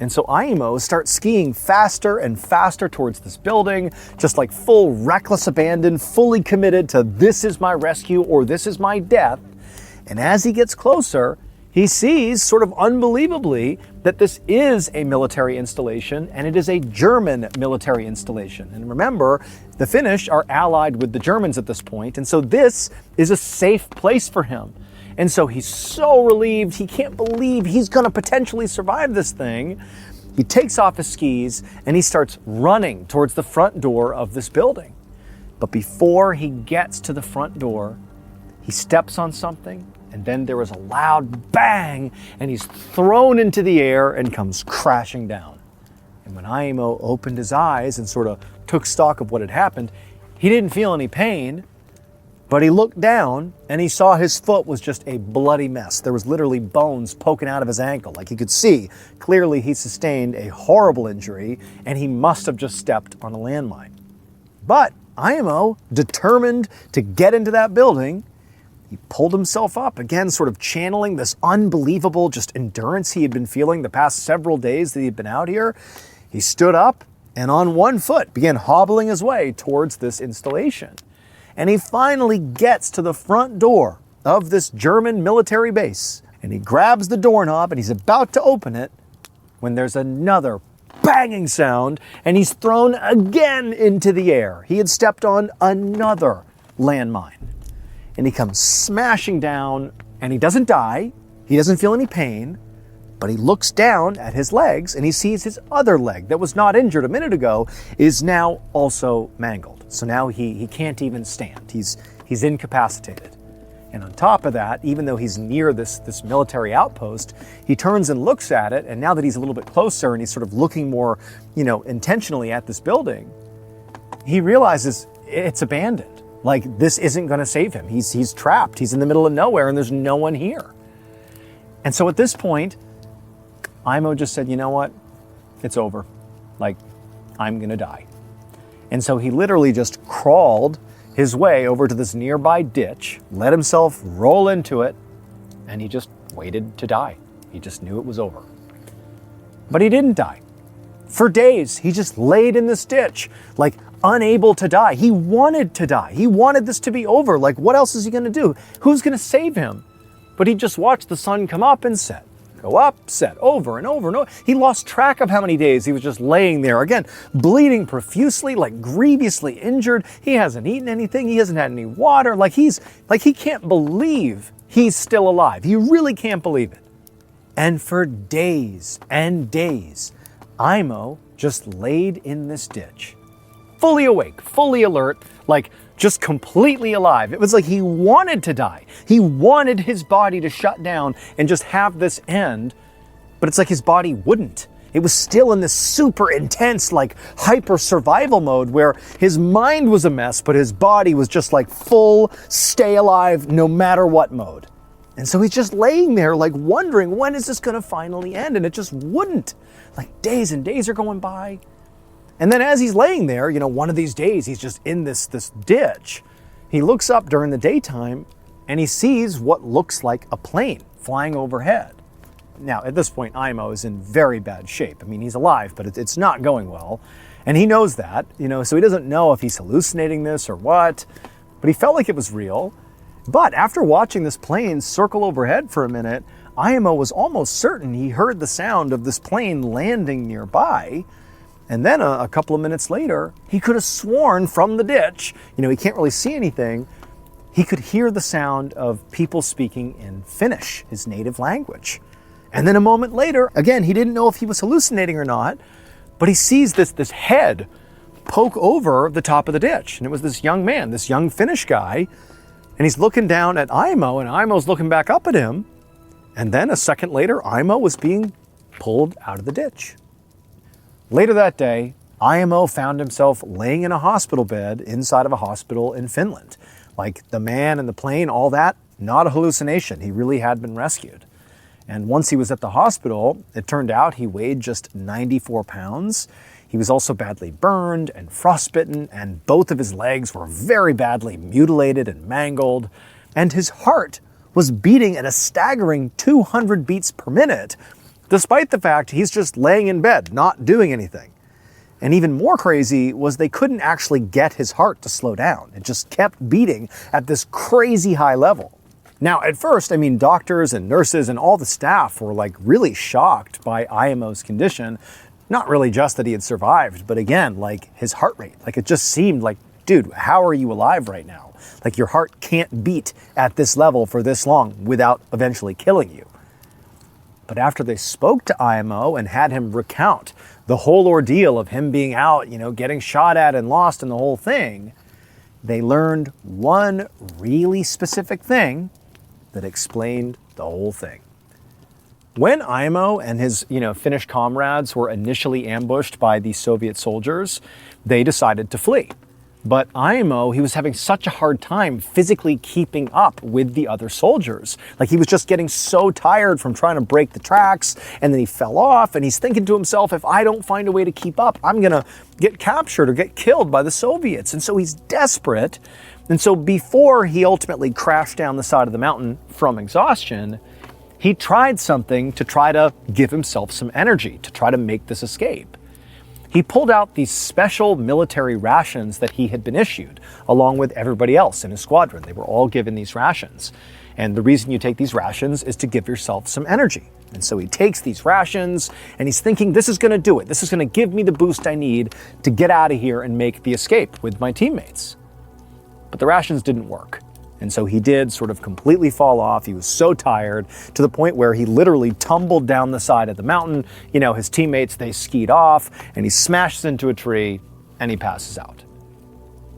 And so Aimo starts skiing faster and faster towards this building, just full reckless abandon, fully committed to this is my rescue or this is my death. And as he gets closer, he sees, sort of unbelievably, that this is a military installation, and it is a German military installation. And remember, the Finnish are allied with the Germans at this point, and so this is a safe place for him. And so he's so relieved, he can't believe he's gonna potentially survive this thing. He takes off his skis, and he starts running towards the front door of this building. But before he gets to the front door, he steps on something, and then there was a loud bang, and he's thrown into the air and comes crashing down. And when Aimo opened his eyes and sort of took stock of what had happened, he didn't feel any pain, but he looked down and he saw his foot was just a bloody mess. There was literally bones poking out of his ankle. Like he could see, clearly he sustained a horrible injury and he must have just stepped on a landmine. But Aimo, determined to get into that building, he pulled himself up, again sort of channeling this unbelievable just endurance he had been feeling the past several days that he'd been out here. He stood up and on one foot began hobbling his way towards this installation. And he finally gets to the front door of this German military base. And he grabs the doorknob and he's about to open it when there's another banging sound and he's thrown again into the air. He had stepped on another landmine. And he comes smashing down and he doesn't die. He doesn't feel any pain. But he looks down at his legs and he sees his other leg that was not injured a minute ago is now also mangled. So now he can't even stand. He's incapacitated. And on top of that, even though he's near this military outpost, he turns and looks at it. And now that he's a little bit closer and he's sort of looking more, intentionally at this building, he realizes it's abandoned. Like this isn't going to save him. He's trapped. He's in the middle of nowhere and there's no one here. And so at this point, Aimo just said, you know what? It's over. Like, I'm going to die. And so he literally just crawled his way over to this nearby ditch, let himself roll into it, and he just waited to die. He just knew it was over. But he didn't die. For days, he just laid in this ditch, like unable to die. He wanted to die. He wanted this to be over. Like, what else is he going to do? Who's going to save him? But he just watched the sun come up and set. Go up, set, over and over and over. He lost track of how many days he was just laying there, again, bleeding profusely, like grievously injured. He hasn't eaten anything. He hasn't had any water. He can't believe he's still alive. He really can't believe it. And for days and days, Aimo just laid in this ditch, fully awake, fully alert, like just completely alive. It was like he wanted to die. He wanted his body to shut down and just have this end, but it's like his body wouldn't. It was still in this super intense, like hyper survival mode where his mind was a mess, but his body was just like full, stay alive, no matter what mode. And so he's just laying there like wondering, when is this gonna finally end? And it just wouldn't. Like days and days are going by. And then as he's laying there, one of these days he's just in this ditch. He looks up during the daytime and he sees what looks like a plane flying overhead. Now, at this point, Aimo is in very bad shape. I mean, he's alive, but it's not going well. And he knows that, so he doesn't know if he's hallucinating this or what, but he felt like it was real. But after watching this plane circle overhead for a minute, Aimo was almost certain he heard the sound of this plane landing nearby. And then a couple of minutes later, he could have sworn from the ditch, he can't really see anything, he could hear the sound of people speaking in Finnish, his native language. And then a moment later, again, he didn't know if he was hallucinating or not, but he sees this head poke over the top of the ditch. And it was this young man, this young Finnish guy, and he's looking down at Aimo, and Aimo's looking back up at him. And then a second later, Aimo was being pulled out of the ditch. Later that day, Aimo found himself laying in a hospital bed inside of a hospital in Finland. Like the man and the plane, all that, not a hallucination. He really had been rescued. And once he was at the hospital, it turned out he weighed just 94 pounds. He was also badly burned and frostbitten, and both of his legs were very badly mutilated and mangled. And his heart was beating at a staggering 200 beats per minute, despite the fact he's just laying in bed, not doing anything. And even more crazy was they couldn't actually get his heart to slow down. It just kept beating at this crazy high level. Now, at first, doctors and nurses and all the staff were like really shocked by Aimo's condition. Not really just that he had survived, but again, like his heart rate. Like it just seemed like, dude, how are you alive right now? Like your heart can't beat at this level for this long without eventually killing you. But after they spoke to Aimo and had him recount the whole ordeal of him being out, getting shot at and lost and the whole thing, they learned one really specific thing that explained the whole thing. When IMO and his, Finnish comrades were initially ambushed by the Soviet soldiers, they decided to flee. But IMO, he was having such a hard time physically keeping up with the other soldiers. Like, he was just getting so tired from trying to break the tracks, and then he fell off, and he's thinking to himself, if I don't find a way to keep up, I'm gonna get captured or get killed by the Soviets. And so he's desperate. And so before he ultimately crashed down the side of the mountain from exhaustion, he tried something to try to give himself some energy, to try to make this escape. He pulled out these special military rations that he had been issued, along with everybody else in his squadron. They were all given these rations. And the reason you take these rations is to give yourself some energy. And so he takes these rations, and he's thinking, this is going to do it. This is going to give me the boost I need to get out of here and make the escape with my teammates. But the rations didn't work. And so he did sort of completely fall off. He was so tired to the point where he literally tumbled down the side of the mountain. His teammates, they skied off, and he smashes into a tree and he passes out.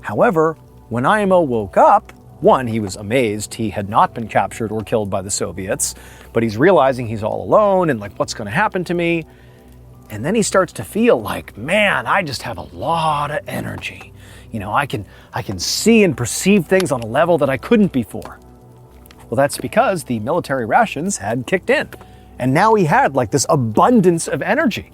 However, when IMO woke up, one, he was amazed he had not been captured or killed by the Soviets, but he's realizing he's all alone and like, what's going to happen to me? And then he starts to feel like, man, I just have a lot of energy. I can see and perceive things on a level that I couldn't before. Well, that's because the military rations had kicked in. And now he had like this abundance of energy.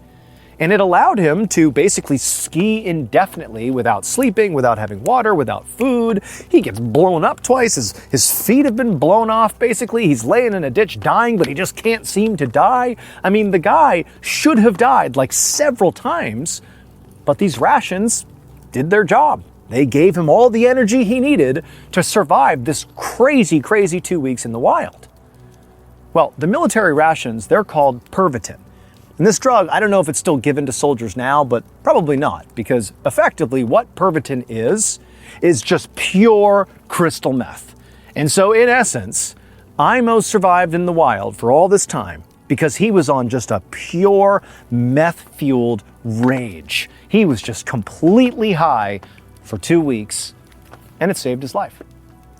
And it allowed him to basically ski indefinitely without sleeping, without having water, without food. He gets blown up twice. His feet have been blown off, basically. He's laying in a ditch dying, but he just can't seem to die. I mean, the guy should have died like several times, but these rations did their job. They gave him all the energy he needed to survive this crazy, crazy 2 weeks in the wild. Well, the military rations, they're called Pervitin. And this drug, I don't know if it's still given to soldiers now, but probably not, because effectively what Pervitin is just pure crystal meth. And so in essence, IMO survived in the wild for all this time because he was on just a pure meth-fueled rage. He was just completely high for 2 weeks, and it saved his life.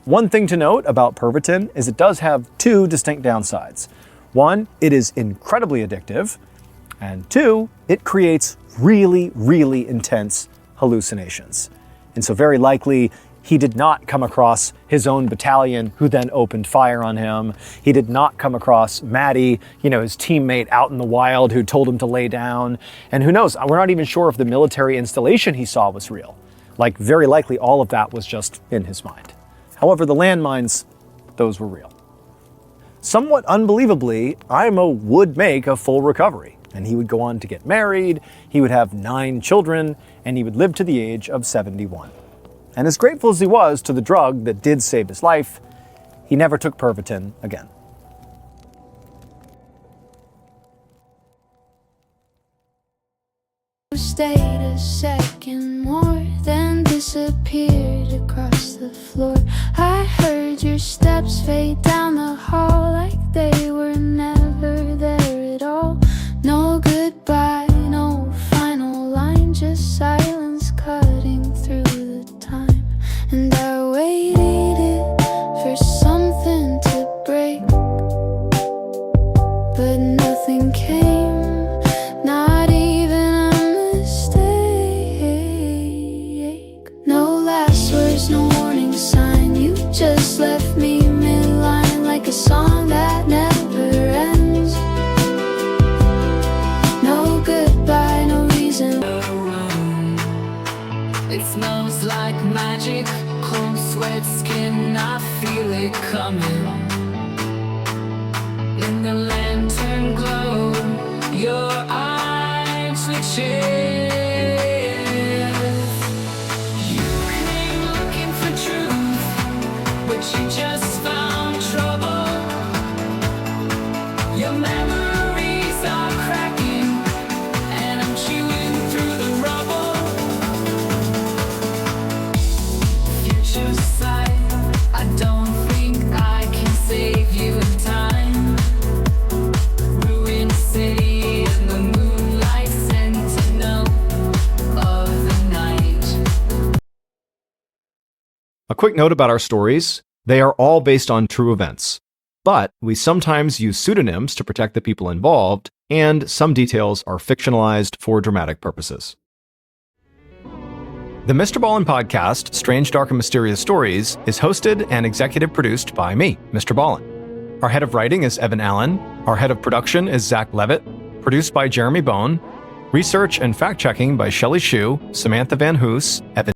One thing to note about Pervitin is it does have two distinct downsides. One, it is incredibly addictive, and two, it creates really, really intense hallucinations. And so very likely, he did not come across his own battalion who then opened fire on him. He did not come across Maddie, his teammate out in the wild who told him to lay down. And who knows, we're not even sure if the military installation he saw was real. Like, very likely all of that was just in his mind. However, the landmines, those were real. Somewhat unbelievably, IMO would make a full recovery. And he would go on to get married, he would have 9 children, and he would live to the age of 71. And as grateful as he was to the drug that did save his life, he never took Pervitin again. Stayed a second more, then disappeared across the floor. I heard your steps fade down the hall like they were never there at all. No goodbye, no final line, just silence cutting through the time. And I waited for something to break, but nothing came, not even a mistake. No last words, no warning sign, you just left me midline like a song that never ends. No goodbye, no reason. It smells like magic, cold sweat skin, I feel it coming. In the lantern glow, your eyes were chill. You came looking for truth, but you just found trouble. Your memories are cracking, and I'm chewing through the rubble. Future sight, I don't think I can save you in time. Ruined city in the moonlight, sentinel of the night. A quick note about our stories. They are all based on true events. but we sometimes use pseudonyms to protect the people involved, and some details are fictionalized for dramatic purposes. The MrBallen podcast, Strange, Dark, and Mysterious Stories, is hosted and executive produced by me, MrBallen. Our head of writing is Evan Allen. Our head of production is Zach Levitt. Produced by Jeremy Bone. Research and fact-checking by Shelley Shue, Samantha Van Hoos, Evan